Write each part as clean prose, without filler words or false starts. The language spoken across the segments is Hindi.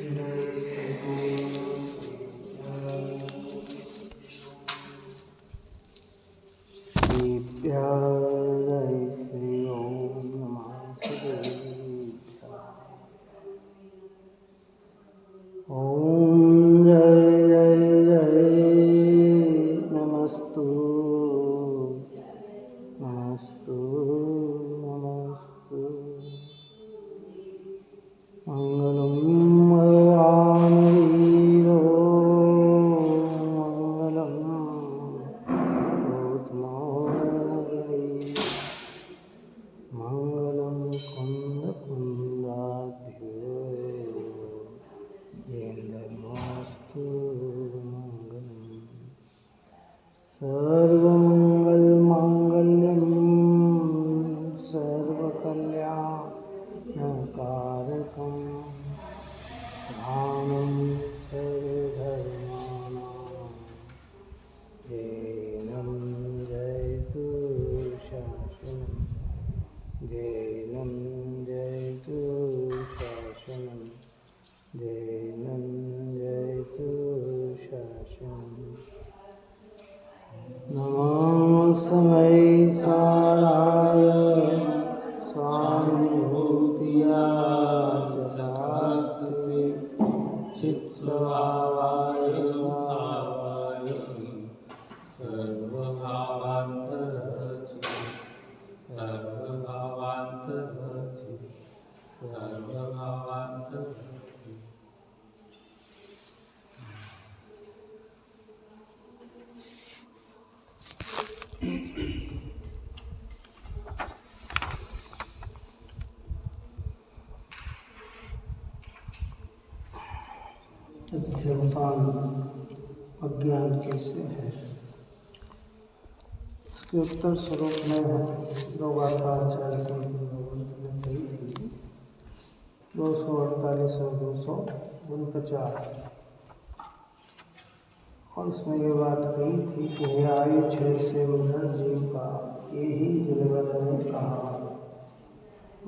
जय श्री ओम नमः शिवाय। ओम जय जय जय नमस्तु नमस्तु नमस्तु। मंगलम भगवान वीरो मंगलम मंगलम कुंद कुंदाभ्यो येन्द्रमस्तु मंगलम। सर्वमंगल मांगल्यम सर्वकल्याणकारकम धामं सर्वधर्माणां जैनं जयतु शासनं जैनं जयतु शासनं जैनं जयतु शासनं। नमस्मै साराय स्वानुभूतिया जतास्ते चित्स्वभावाय भावाय सर्वभावान्तरचिते सर्वभावान्तरचिते सर्वभावान्तरचिते। अध्यवसान अज्ञान कैसे है, इसके उत्तर स्वरूप में दो गाथा आचार्य ने कही थी। 248 और 249 और उसमें ये बात कही थी कि हे आयु क्षय से मरण जीव का यही जनवर ने कहा,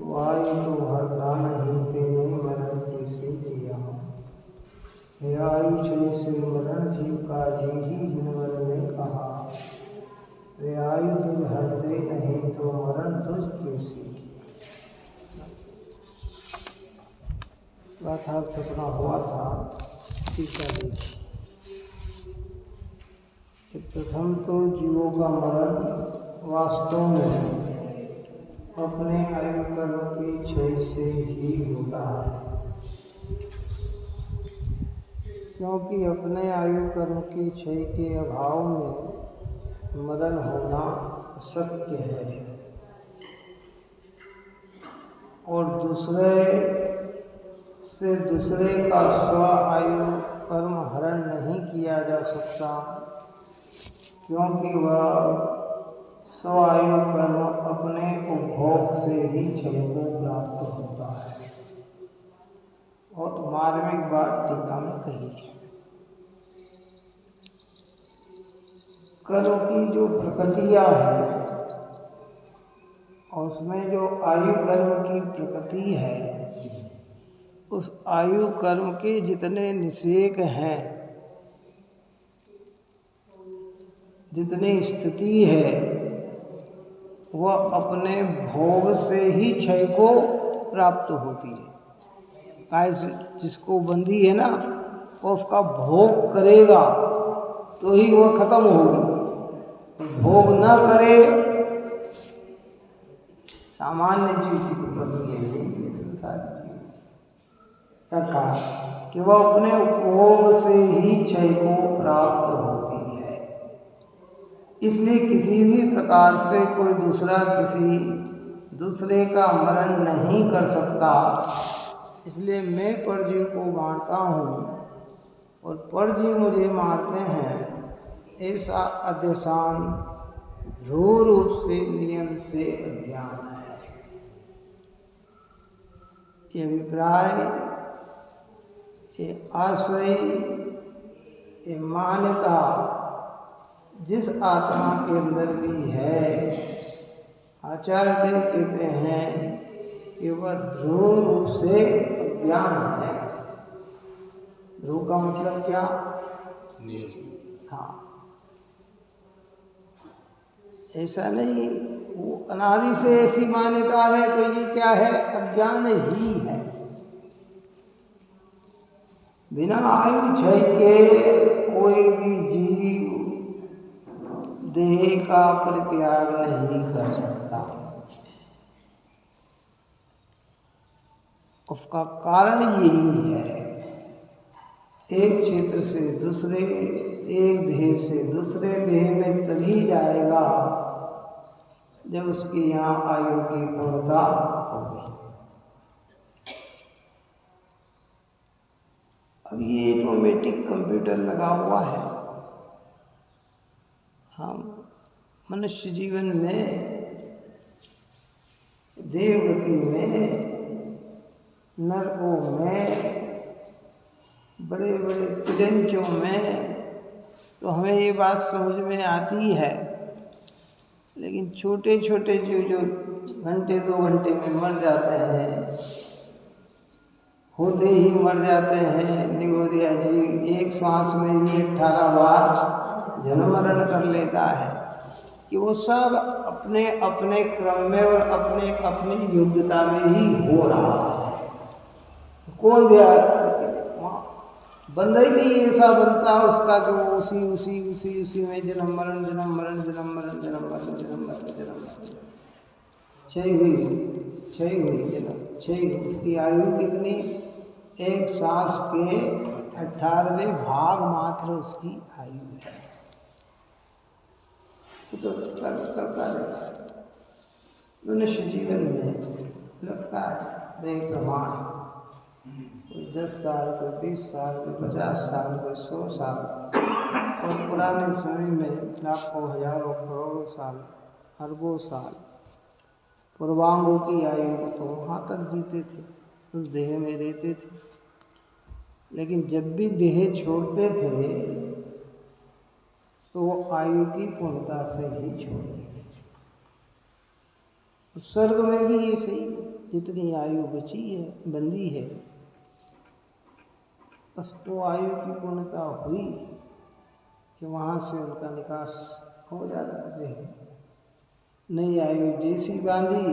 वायु तो हरता नहीं तेने मरण कैसे किया। हे आयु क्षय से मरण जीव का यही जनवर ने कहा, वे आयु तुझ हरते नहीं तो मरण तुझ कैसे किया। गाथा टुकड़ा हुआ था टीका देखिए। प्रथम तो जीवों का मरण वास्तव में अपने आयु कर्म के क्षय से ही होता है, क्योंकि अपने आयु कर्म के क्षय के अभाव में मरण होना अशक्य है और दूसरे का स्व आयु कर्म हरण नहीं किया जा सकता, क्योंकि वह स्व आयु कर्म अपने उपभोग से ही क्षय को प्राप्त होता है। और मार्मिक बात टीका में कही है। कर्म की जो प्रकृतियाँ है और उसमें जो आयु कर्म की प्रकृति है, उस आयु कर्म के जितने निषेक हैं, जितनी स्थिति है, वह अपने भोग से ही क्षय को प्राप्त होती है। जिसको बंधी है ना, वो उसका भोग करेगा तो ही वह खत्म होगी। भोग न करे, सामान्य जीव की तो प्रक्रिया है संसार जीव का कि वह अपने उपभोग से ही क्षय को प्राप्त होती है। इसलिए किसी भी प्रकार से कोई दूसरा किसी दूसरे का मरण नहीं कर सकता। इसलिए मैं परजीव को मारता हूँ और परजीव मुझे मारते हैं, ऐसा अध्यवसान ध्रुव रूप से नियम से अज्ञान है। ये अभिप्राय, ये आश्रय, ये मान्यता जिस आत्मा के अंदर भी है, आचार्य देव कहते हैं कि वह ध्रुव रूप से अज्ञान है। रू का मतलब क्या? हाँ, ऐसा नहीं, वो अनादि से ऐसी मान्यता है तो ये क्या है? अज्ञान ही है। बिना आयु क्षय के कोई भी जीव देह का परित्याग नहीं कर सकता। उसका कारण यही है, एक क्षेत्र से दूसरे, एक देह से दूसरे देह में तभी जाएगा जब उसकी यहाँ आयु की पूर्णता होगी। अब ये ऑटोमेटिक कंप्यूटर लगा हुआ है। हम मनुष्य जीवन में, देवगति में, नरकों में, बड़े बड़े तिरंचों में तो हमें ये बात समझ में आती है, लेकिन छोटे छोटे जो घंटे 2 घंटे में मर जाते हैं, होते ही मर जाते हैं। निगोदिया जी एक श्वास में ही 18 बार जन्म मरण कर लेता है कि वो सब अपने अपने क्रम में और अपने अपनी योग्यता में ही हो रहा है। कौन दिया? बंदा ही नहीं ऐसा बनता उसका कि वो उसी उसी उसी उसी में जन्म मरण जन्म मरण जन्म मरण जन्म मरण जन्म मरण जन्म मरण क्षय हुई जन्म क्षय। उसकी आयु कितनी? एक सांस के 18वें भाग मात्र उसकी आयु है। तो करता रहता है। मनुष्य जीवन में लगता है देह प्रमाण, कोई 10 साल, कोई 20 साल, कोई 50 साल, कोई 100 साल, और पुराने समय में लाखों हजारों करोड़ों साल, अरबों साल पूर्वांगों की आयु तो वहाँ तक जीते थे, उस देह में रहते थे। लेकिन जब भी देह छोड़ते थे तो वो आयु की पूर्णता से ही छोड़ते थे। स्वर्ग में भी ये सही, जितनी आयु बची है, बंदी है, उसको आयु की पूर्णता हुई कि वहाँ से उनका निकास हो जाता है। नई आयु जैसी बांधी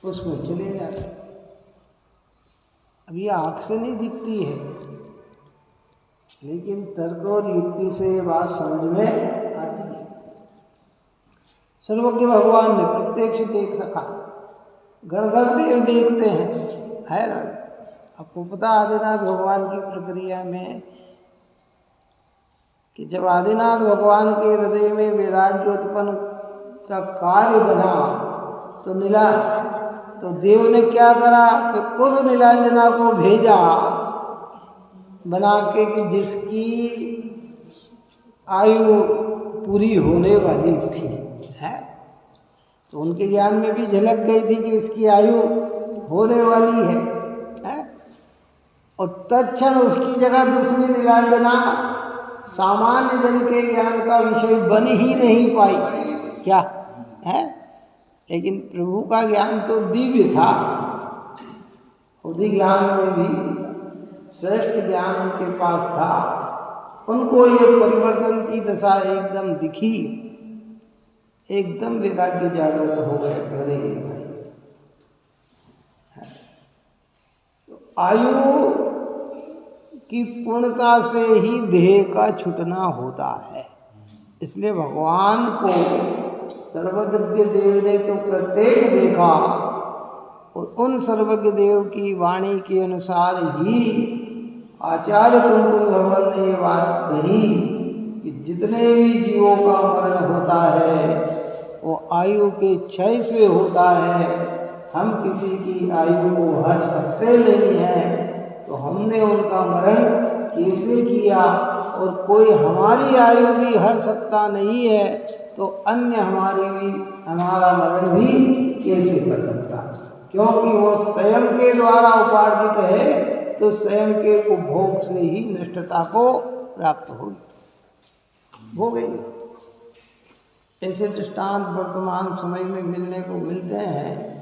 उसमें चले जाते। अब ये आँख से नहीं दिखती है, लेकिन तर्क और युक्ति से ये बात समझ में आती है। सर्वज्ञ भगवान ने प्रत्यक्ष देख रखा, गणधर देव देखते हैं, है ना? आपको पता आदिनाथ भगवान की प्रक्रिया में कि जब आदिनाथ भगवान के हृदय में वैराग्य उत्पन्न का कार्य बना तो तो देव ने क्या करा कि उस नीलांजना को भेजा बना के कि जिसकी आयु पूरी होने वाली थी, है? तो उनके ज्ञान में भी झलक गई थी कि इसकी आयु होने वाली है? और तत्क्षण उसकी जगह दूसरी नीलांजना सामान्य जन के ज्ञान का विषय बन ही नहीं पाई, क्या है? लेकिन प्रभु का ज्ञान तो दिव्य था, उसी ज्ञान में भी श्रेष्ठ ज्ञान उनके पास था। उनको ये परिवर्तन की दशा एकदम दिखी, एकदम वैराग्य जागृत हो गए। अरे भाई, तो आयु की पूर्णता से ही देह का छूटना होता है। इसलिए भगवान को सर्वज्ञ देव ने तो प्रत्येक देखा, और उन सर्वज्ञ देव की वाणी के अनुसार ही आचार्य कुंकुल भगवान ने ये बात कही कि जितने भी जीवों का मरण होता है वो आयु के क्षय से होता है। हम किसी की आयु को हर सकते नहीं हैं, तो हमने उनका मरण कैसे किया? और कोई हमारी आयु भी हर सकता नहीं है, तो अन्य हमारा मरण भी कैसे कर सकता? क्योंकि वो स्वयं के द्वारा उपार्जित है, तो स्वयं के उपभोग से ही नष्टता को प्राप्त होगी, हो गई। ऐसे दृष्टांत वर्तमान समय में मिलने को मिलते हैं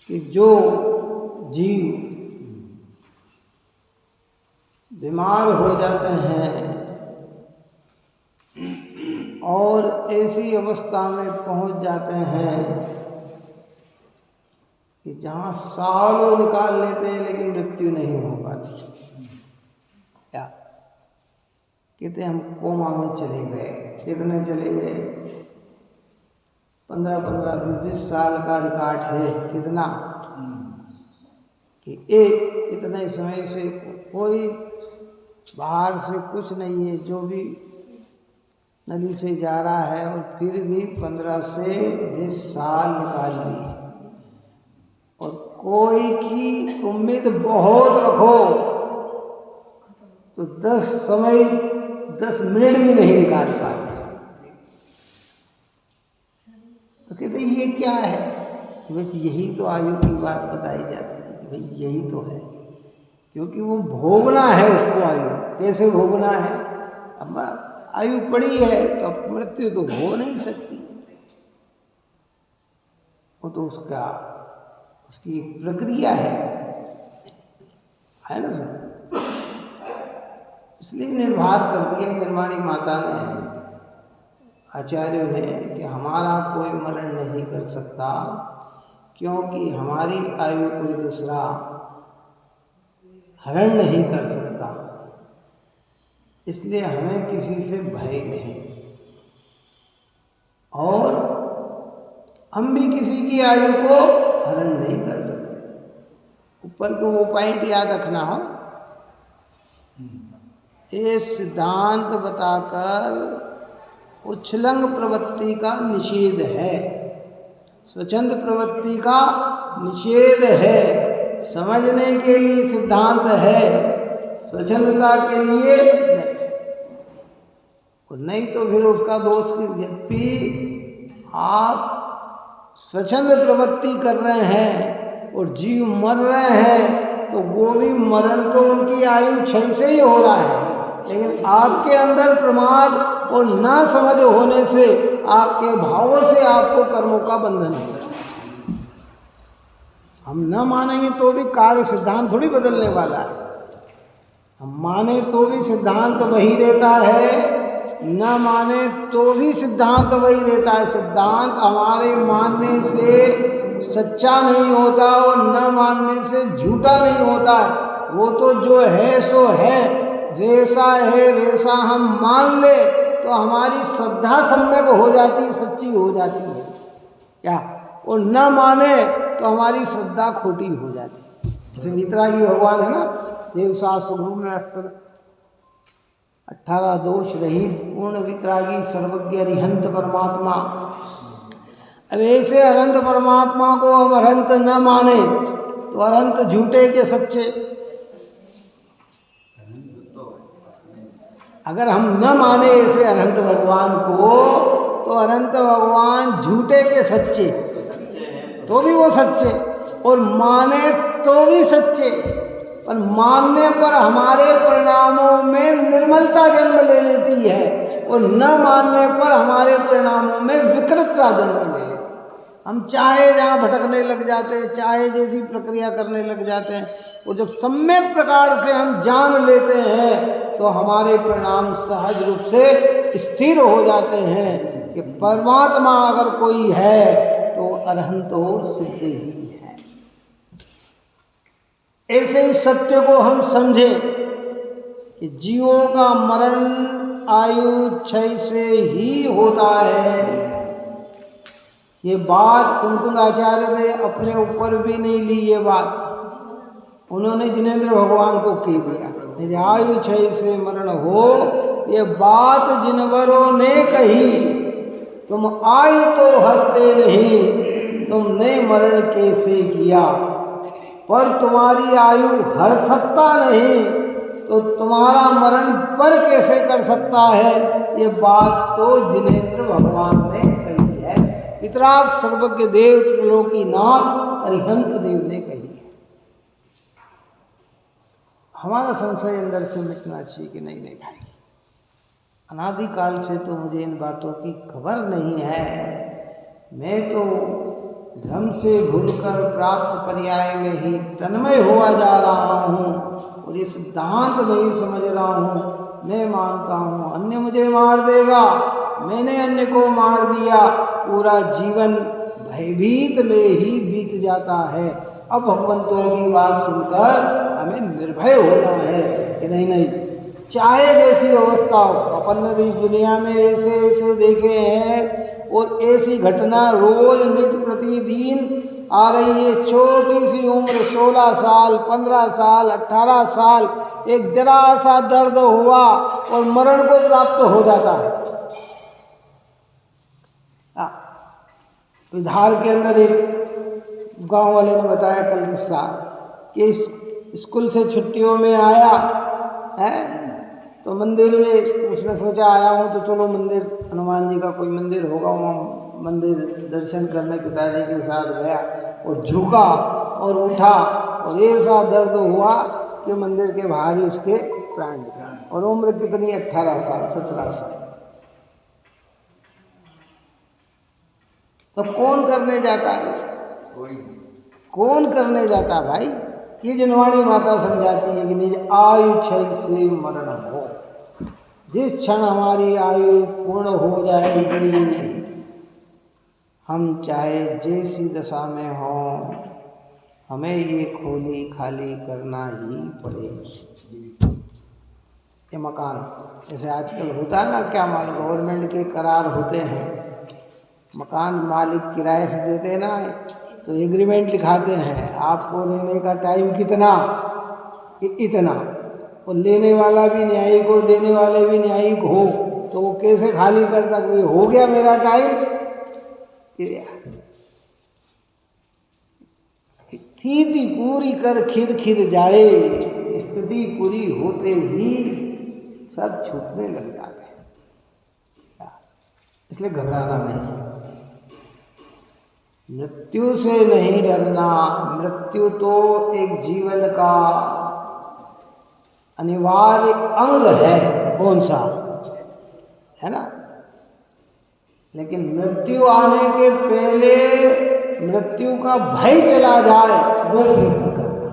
कि जो जीव बीमार हो जाते हैं और ऐसी अवस्था में पहुंच जाते हैं कि जहाँ सालों निकाल लेते हैं लेकिन मृत्यु नहीं हो पाती। क्या कहते हम कोमा में चले गए। कितने चले गए? 15-15, 20 साल का रिकॉर्ड है। कितना कि इतने समय से कोई बाहर से कुछ नहीं है, जो भी नली से जा रहा है, और फिर भी 15 से 20 साल निकाल दिए। और कोई की उम्मीद बहुत रखो तो 10 मिनट भी नहीं निकाल पाते। तो कहते ये क्या है? बस यही तो आयु की बात बताई जाती है कि भाई यही तो है, क्योंकि वो भोगना है उसको। आयु कैसे भोगना है? अब आयु पड़ी है तो अब मृत्यु तो हो नहीं सकती, वो तो उसकी एक प्रक्रिया है ना। इसलिए निर्धार कर दिया निर्वाणी माता ने, आचार्यों ने, कि हमारा कोई मरण नहीं कर सकता, क्योंकि हमारी आयु कोई दूसरा हरण नहीं कर सकता। इसलिए हमें किसी से भय नहीं, और हम भी किसी की आयु को हरण नहीं कर सकते। ऊपर को वो पॉइंट याद रखना हो। ये सिद्धांत बताकर उच्छृंग प्रवृत्ति का निषेध है, स्वच्छंद प्रवृत्ति का निषेध है। समझने के लिए सिद्धांत है, स्वच्छंदता के लिए नहीं। तो फिर उसका दोष की, यद्यपि आप स्वच्छंद प्रवृत्ति कर रहे हैं और जीव मर रहे हैं, तो वो भी मरण तो उनकी आयु क्षय से ही हो रहा है, लेकिन आपके अंदर प्रमाद और ना समझ होने से, आपके भावों से आपको कर्मों का बंधन है। हम न मानेंगे तो भी कार्य सिद्धांत थोड़ी बदलने वाला है। हम माने तो भी सिद्धांत वही रहता है, न माने तो भी सिद्धांत वही रहता है। सिद्धांत हमारे मानने से सच्चा नहीं होता और न मानने से झूठा नहीं होता है। वो तो जो है सो है, जैसा है वैसा हम मान ले तो हमारी श्रद्धा सम्यक हो जाती, सच्ची हो जाती है क्या, और न माने तो हमारी श्रद्धा खोटी हो जाती। जैसे वितरागी भगवान है ना, देवशास्त्र गुरु में 18 दोष रहित पूर्ण वितरागी सर्वज्ञ अरिहंत परमात्मा। अब ऐसे अनंत परमात्मा को हम अनंत न माने तो अनंत झूठे के सच्चे। अगर हम न माने ऐसे अनंत भगवान को तो अनंत भगवान झूठे के सच्चे, तो भी वो सच्चे, और माने तो भी सच्चे। पर मानने पर हमारे परिणामों में निर्मलता जन्म ले लेती है, और न मानने पर हमारे परिणामों में विकृतता जन्म ले लेती है। हम चाहे जहाँ भटकने लग जाते हैं, चाहे जैसी प्रक्रिया करने लग जाते हैं, और जब सम्यक प्रकार से हम जान लेते हैं तो हमारे परिणाम सहज रूप से स्थिर हो जाते हैं कि परमात्मा अगर कोई है तो अरहंत और सिद्ध ही है। ऐसे ही सत्य को हम समझे कि जीवों का मरण आयु क्षय से ही होता है। ये बात कुंकुंद आचार्य ने अपने ऊपर भी नहीं ली, ये बात उन्होंने जिनेंद्र भगवान को कह दिया। आयु क्षय से मरण हो, ये बात जिनवरों ने कही, तुम आयु तो हरते नहीं, तुमने मरण कैसे किया, पर तुम्हारी आयु हर सकता नहीं तो तुम्हारा मरण पर कैसे कर सकता है। ये बात तो जिनेंद्र भगवान ने कही है, वितराग सर्वज्ञ देव त्रिलोकीनाथ अरिहंत देव ने कही है। हमारा संशय अंदर से मिटना चाहिए कि नहीं भाई, अनादिकाल से तो मुझे इन बातों की खबर नहीं है, मैं तो भ्रम से भूलकर प्राप्त पर्याय में ही तन्मय हुआ जा रहा हूँ, और ये सिद्धांत नहीं समझ रहा हूँ। मैं मानता हूँ अन्य मुझे मार देगा, मैंने अन्य को मार दिया, पूरा जीवन भयभीत में ही बीत जाता है। अब भगवंतों की बात सुनकर हमें निर्भय होना है कि नहीं नहीं, चाहे जैसी अवस्था हो। अपन ने इस दुनिया में ऐसे ऐसे देखे हैं और ऐसी घटना रोज नित्य प्रतिदिन आ रही है। छोटी सी उम्र 16 साल, 15 साल, 18 साल, एक जरा सा दर्द हुआ और मरण को प्राप्त हो जाता है। बिहार के अंदर एक गांव वाले ने बताया कल किस्सा कि स्कूल से छुट्टियों में आया है तो मंदिर में उसने सोचा आया हूँ तो चलो मंदिर, हनुमान जी का कोई मंदिर होगा, वहाँ मंदिर दर्शन करने पिताजी के साथ गया और झुका और उठा और ऐसा दर्द हुआ कि मंदिर के बाहर ही उसके प्राण निकले। और उम्र कितनी? 18 साल, 17 साल। तो कौन करने जाता है? कौन करने जाता भाई? ये जनवाणी माता समझाती है कि निज आयु क्षय से मरण हो। जिस क्षण हमारी आयु पूर्ण हो जाएगी, हम चाहे जैसी दशा में हों, हमें ये खोली खाली करना ही पड़ेगी। ये मकान जैसे आजकल होता है ना, क्या मालूम, गवर्नमेंट के करार होते हैं, मकान मालिक किराए से देते हैं ना, तो एग्रीमेंट लिखाते हैं आपको रहने का टाइम कितना, इतना, और लेने वाला भी न्यायिक और देने वाले भी न्यायिक हो, तो वो कैसे खाली करता कि हो गया मेरा टाइम। स्थिति पूरी कर खिर खिर जाए, स्थिति पूरी होते ही सब छूटने लग जाते हैं। इसलिए घबराना नहीं, मृत्यु से नहीं डरना। मृत्यु तो एक जीवन का अनिवार्य अंग है, कौन सा है ना, लेकिन मृत्यु आने के पहले मृत्यु का भय चला जाए वो प्रयत्न करना।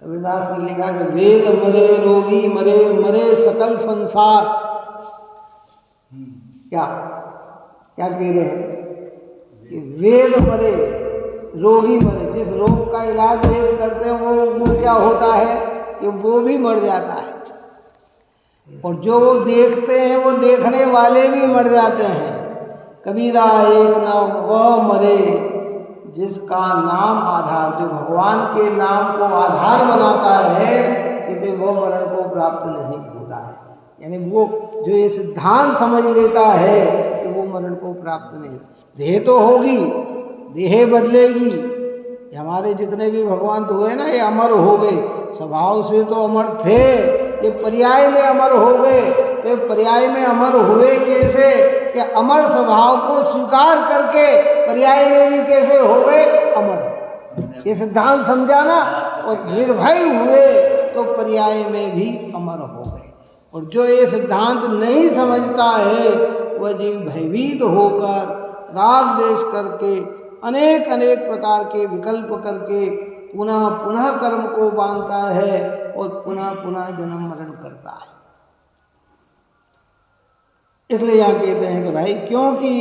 कबीरदास ने लिखा कि वेद मरे रोगी मरे, मरे सकल संसार। क्या क्या कह रहे हैं कि वेद मरे रोगी मरे। जिस रोग का इलाज वेद करते हैं वो क्या होता है कि वो भी मर जाता है, और जो वो देखते हैं वो देखने वाले भी मर जाते हैं। कबीरा एक न वह मरे जिसका नाम आधार, जो भगवान के नाम को आधार बनाता है, कहते वो मरण को प्राप्त नहीं होता है। यानी वो जो ये सिद्धांत समझ लेता है कि वो मरण को प्राप्त नहीं, देह तो होगी, देह बदलेगी। हमारे जितने भी भगवान हुए ना, ये अमर हो गए, स्वभाव से तो अमर थे, ये पर्याय में अमर हो गए। तो पर्याय में अमर हुए कैसे कि अमर स्वभाव को स्वीकार करके पर्याय में भी कैसे हो गए अमर। ये सिद्धांत समझा ना, और निर्भय हुए तो पर्याय में भी अमर हो गए। और जो ये सिद्धांत नहीं समझता है वह जीव भयभीत होकर राग देश करके अनेक अनेक प्रकार के विकल्प करके पुनः पुनः कर्म को बांधता है और पुनः पुनः जन्म मरण करता है। इसलिए यहाँ कहते हैं कि भाई, क्योंकि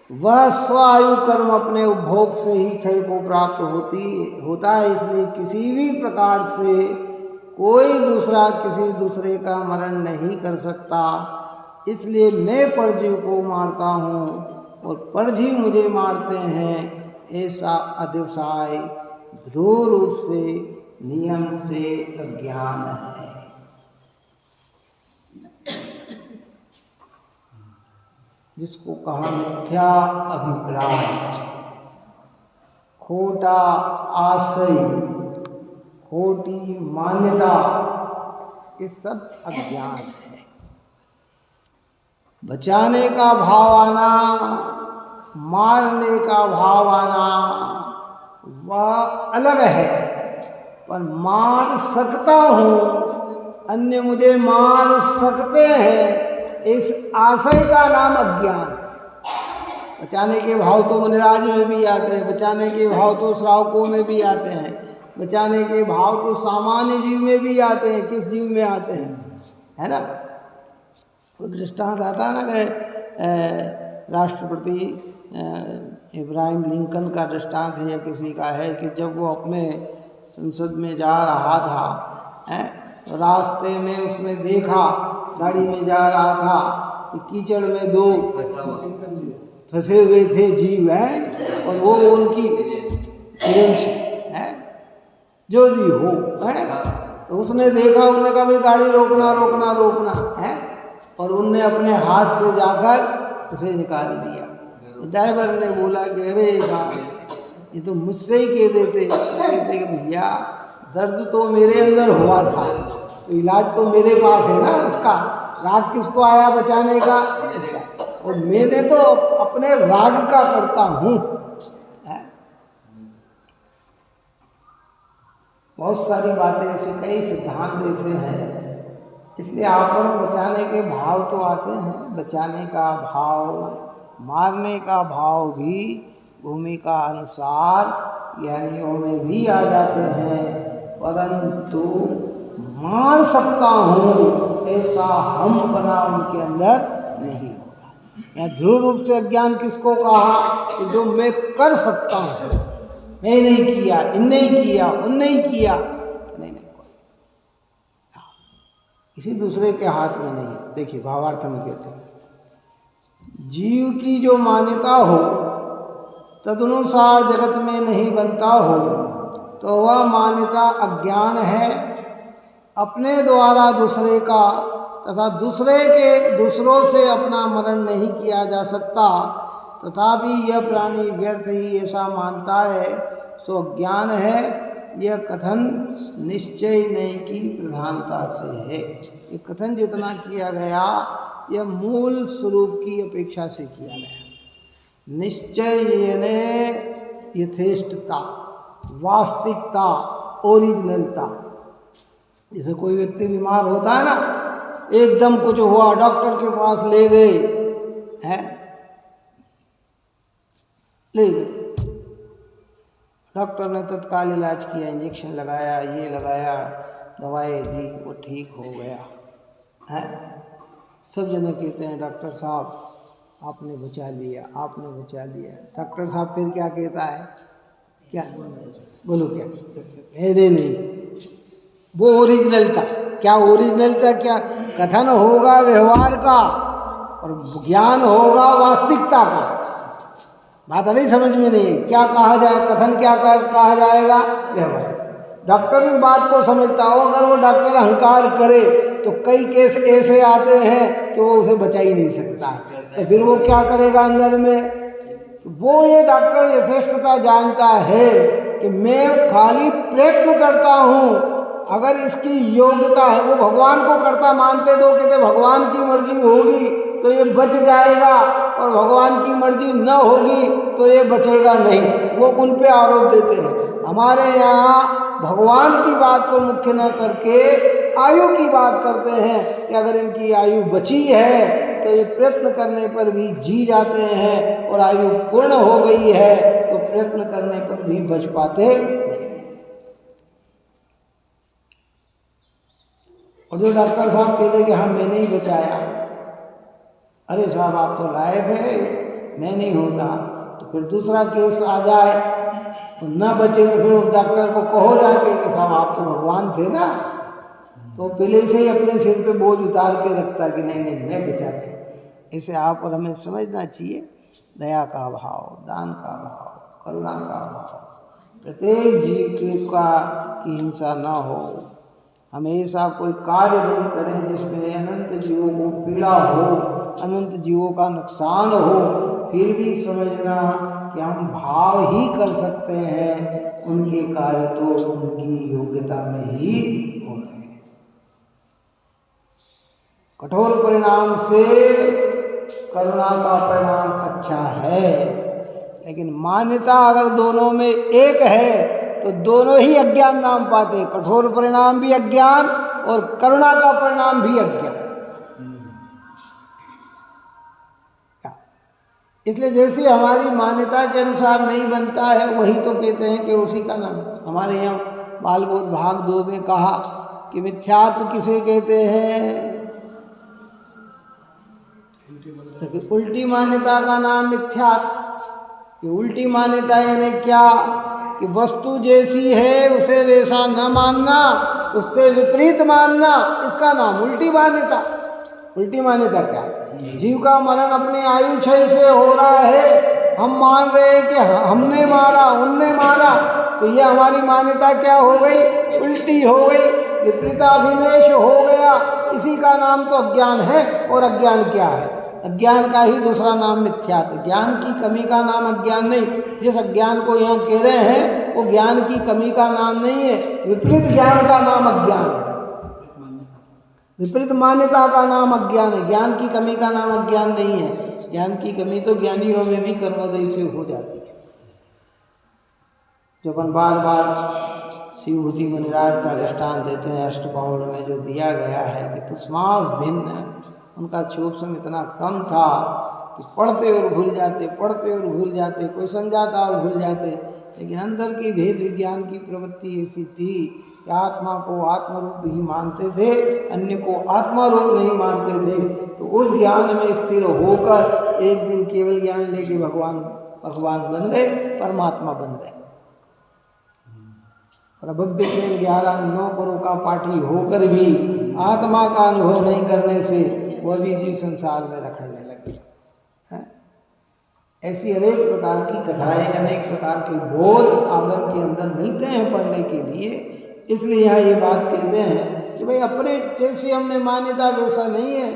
वह स्वायु कर्म अपने उपभोग से ही क्षय को प्राप्त होता है, इसलिए किसी भी प्रकार से कोई दूसरा किसी दूसरे का मरण नहीं कर सकता। इसलिए मैं परजीव को मारता हूँ और परजीव मुझे मारते हैं, ऐसा अतिशय ध्रुव रूप से नियम से अज्ञान है। जिसको कहा मिथ्या अभिप्राय, खोटा आशय, खोटी मान्यता, ये सब अज्ञान है। बचाने का भाव आना, मारने का भाव आना वह अलग है, पर मार सकता हूँ, अन्य मुझे मार सकते हैं, इस आशय का नाम अज्ञान है। बचाने के भाव तो मुनिराज में भी आते हैं, बचाने के भाव तो श्रावकों में भी आते हैं, बचाने के भाव तो सामान्य जीव में भी आते हैं। किस जीव में आते हैं, है ना? कोई दृष्टांत आता है ना कि राष्ट्रपति इब्राहिम लिंकन का दृष्टांत है या किसी का है कि जब वो अपने संसद में जा रहा था, तो रास्ते में उसने देखा, गाड़ी में जा रहा था कि कीचड़ में दो फंसे हुए थे जीव हैं, और वो उनकी फ्रेंड्स है जो भी हो है। तो उसने देखा, उन्होंने कहा भाई गाड़ी रोकना रोकना रोकना है, और उनने अपने हाथ से जाकर उसे निकाल दिया। ड्राइवर ने बोला कि अरे साहब ये तो मुझसे ही कह देते। कहते कि भैया दर्द तो मेरे अंदर हुआ था, तो इलाज तो मेरे पास है ना उसका। राग किसको आया बचाने का? उसका। और मैंने तो अपने राग का करता हूँ। बहुत सारी बातें ऐसे, कई सिद्धांत ऐसे हैं। इसलिए आपको बचाने के भाव तो आते हैं, बचाने का भाव, मारने का भाव भी भूमिका अनुसार यानियों में भी आ जाते हैं, परंतु मार सकता हूँ ऐसा हम बना उनके अंदर नहीं होता। यहाँ ध्रुव रूप से अज्ञान किसको कहा? कि जो मैं कर सकता हूँ, मैं नहीं किया, इनने ही किया, उनने ही किया, नहीं किसी दूसरे के हाथ में नहीं है। देखिए भावार्थ में कहते हैं, जीव की जो मान्यता हो तदनुसार जगत में नहीं बनता हो तो वह मान्यता अज्ञान है। अपने द्वारा दूसरे का तथा दूसरों से अपना मरण नहीं किया जा सकता, तथापि यह प्राणी व्यर्थ ही ऐसा मानता है, सो अज्ञान है। यह कथन निश्चय नहीं की प्रधानता से है। ये कथन जितना किया गया यह मूल स्वरूप की अपेक्षा से किया गया। निश्चय यानी यथेष्टता, वास्तविकता, ओरिजिनलता। जैसे कोई व्यक्ति बीमार होता है ना, एकदम कुछ हुआ, डॉक्टर के पास ले गए हैं, ले गए, डॉक्टर ने तत्काल इलाज किया, इंजेक्शन लगाया, ये लगाया, दवाई दी, वो ठीक हो गया है। सब जने कहते हैं डॉक्टर साहब आपने बचा लिया, आपने बचा लिया। डॉक्टर साहब फिर क्या कहता है? क्या बोलो, क्या मेरे नहीं, वो ओरिजिनलता। क्या ओरिजिनलता? क्या कथन होगा व्यवहार का और ज्ञान होगा वास्तविकता का। बात नहीं समझ में नहीं। क्या कहा जाए? कथन क्या कहा जाएगा? व्यवहार। डॉक्टर इस बात को समझता हो, अगर वो डॉक्टर अहंकार करे तो कई केस ऐसे आते हैं कि वो उसे बचा ही नहीं सकता, तो फिर वो क्या करेगा अंदर में? वो ये डॉक्टर यथेष्टता जानता है कि मैं खाली प्रयत्न करता हूँ, अगर इसकी योग्यता है, वो भगवान को करता मानते दो, कहते भगवान की मर्जी होगी तो ये बच जाएगा, और भगवान की मर्जी न होगी तो ये बचेगा नहीं। वो उन पे आरोप देते हैं। हमारे यहाँ भगवान की बात को मुख्य न करके आयु की बात करते हैं कि अगर इनकी आयु बची है तो ये प्रयत्न करने पर भी जी जाते हैं, और आयु पूर्ण हो गई है तो प्रयत्न करने पर भी बच पाते नहीं। और जो डॉक्टर साहब कहते कि हाँ मैंने ही बचाया, अरे साहब आप तो लाए थे, मैं नहीं होता, तो फिर दूसरा केस आ जाए तो न बचे तो फिर उस डॉक्टर को कहो जाके कि साहब आप तो भगवान थे ना, तो पहले से ही अपने सिर पे बोझ उतार के रखता कि नहीं नहीं मैं बचाते। ऐसे आप और हमें समझना चाहिए, दया का भाव, दान का भाव, करुणा का भाव, प्रत्येक जीव की हिंसा न हो। हमेशा कोई कार्य नहीं करें जिसमें अनंत जीवों को पीड़ा हो, अनंत जीवों का नुकसान हो, फिर भी समझना कि हम भाव ही कर सकते हैं, उनके कार्य तो उनकी योग्यता में ही होते हैं। कठोर परिणाम से करुणा का परिणाम अच्छा है, लेकिन मान्यता अगर दोनों में एक है तो दोनों ही अज्ञान नाम पाते हैं। कठोर परिणाम भी अज्ञान और करुणा का परिणाम भी अज्ञान। इसलिए जैसे हमारी मान्यता के अनुसार नहीं बनता है, वही तो कहते हैं कि उसी का नाम। हमारे यहाँ बालबोध भाग 2 में कहा कि मिथ्यात्व किसे कहते हैं? तो उल्टी मान्यता का नाम मिथ्यात्व। ये उल्टी मान्यता यानी क्या? कि वस्तु जैसी है उसे वैसा न मानना, उससे विपरीत मानना, इसका नाम उल्टी मान्यता। उल्टी मान्यता क्या है? जीव का मरण अपने आयु क्षय से हो रहा है, हम मान रहे हैं कि हमने मारा, उनने मारा, तो ये हमारी मान्यता क्या हो गई? उल्टी हो गई, विपरीताभिनिवेश हो गया। इसी का नाम तो अज्ञान है। और अज्ञान क्या है? अज्ञान का ही दूसरा नाम मिथ्यात्व। ज्ञान की कमी का नाम अज्ञान नहीं। जिस अज्ञान को यहाँ कह रहे हैं वो ज्ञान की कमी का नाम नहीं है, विपरीत ज्ञान का नाम अज्ञान है। विपरीत मान्यता का नाम अज्ञान है। ज्ञान की कमी का नाम अज्ञान नहीं है। ज्ञान की कमी तो ज्ञानियों में भी कर्मोदय से हो जाती है। जो अपन बार बार शिवभूति मुनिराज का दृष्टांत देते हैं अष्टपौड़ में जो दिया गया है कि तस्मात् भिन्न, उनका क्षोभसम इतना कम था कि पढ़ते और भूल जाते, पढ़ते और भूल जाते, कोई समझाता और भूल जाते। लेकिन अंदर की भेद विज्ञान की प्रवृत्ति ऐसी थी कि आत्मा को आत्मरूप ही मानते थे, अन्य को आत्मारूप नहीं मानते थे। तो उस ज्ञान में स्थिर होकर एक दिन केवल ज्ञान लेके भगवान बन गए, परमात्मा बन गए। और अभव्य से 11-9 परों का पाठी होकर भी आत्मा का अनुभव नहीं करने से वह भी जीव संसार में रखने लगे। ऐसी अनेक प्रकार की कथाएं, अनेक प्रकार के बोध आगम के अंदर मिलते हैं पढ़ने के लिए। इसलिए यहाँ ये बात कहते हैं कि भाई अपने जैसे हमने मान्यता वैसा नहीं है,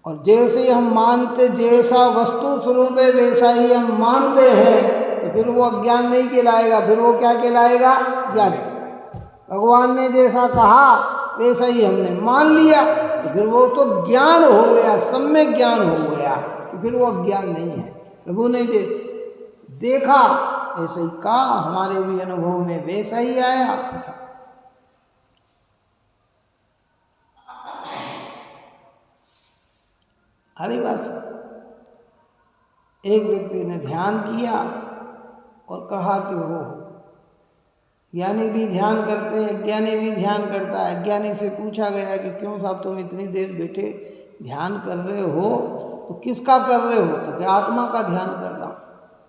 और जैसे हम मानते, जैसा वस्तु स्वरूप है वैसा ही हम मानते हैं, तो फिर वो अज्ञान नहीं कहलाएगा। फिर वो क्या कहलाएगा? ज्ञान कहलाएगा। भगवान ने जैसा कहा वैसा ही हमने मान लिया, तो फिर वो तो ज्ञान हो गया, सम्यक ज्ञान हो गया। तो फिर वो अज्ञान नहीं है। प्रभु ने जो देखा ऐसा ही कहा, हमारे भी अनुभव में वैसा ही आया। हरी बात। एक व्यक्ति ने ध्यान किया और कहा कि वो ज्ञानी भी ध्यान करते हैं, अज्ञानी भी ध्यान करता है। अज्ञानी से पूछा गया कि क्यों साहब तुम इतनी देर बैठे ध्यान कर रहे हो? तो किसका कर रहे हो? तो क्या आत्मा का ध्यान कर रहा हूँ।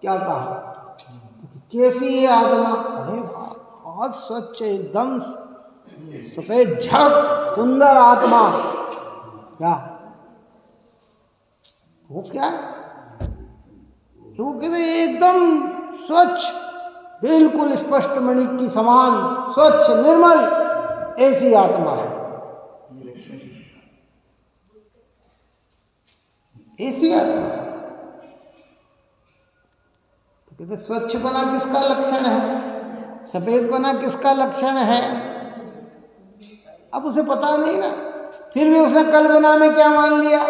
क्या कहा? कैसी है आत्मा? अरे बहुत स्वच्छ, एकदम सफेद झक सुंदर आत्मा। क्या वो? क्या वो कहते एकदम स्वच्छ, बिल्कुल स्पष्ट मणि की समान स्वच्छ निर्मल, ऐसी आत्मा है। ऐसी आत्मा। तो कहते स्वच्छपना किसका लक्षण है? सफेदपना किसका लक्षण है? अब उसे पता नहीं ना, फिर भी उसने कल्पना में क्या मान लिया।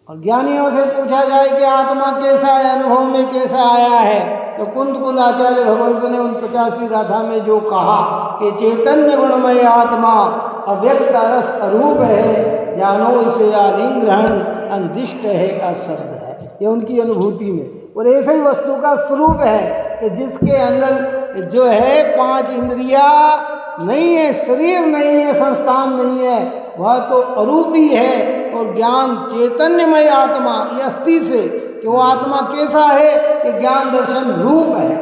और ज्ञानियों से पूछा जाए कि आत्मा कैसा है, अनुभव में कैसा आया है, तो कुंद आचार्य भगवंत ने 49वीं गाथा में जो कहा कि चैतन्य गुणमय आत्मा अव्यक्त रस अरूप है, जानो इसे आलिंग ग्रहण अंदिष्ट है, अशब्द है। ये उनकी अनुभूति में। और ऐसे ही वस्तु का स्वरूप है कि जिसके अंदर जो है 5 इंद्रिया नहीं है, शरीर नहीं है, संस्थान नहीं है, वह तो अरूपी है। और ज्ञान चैतन्यमय आत्मा, ये अस्थि से कि वो आत्मा कैसा है कि ज्ञान दर्शन रूप है।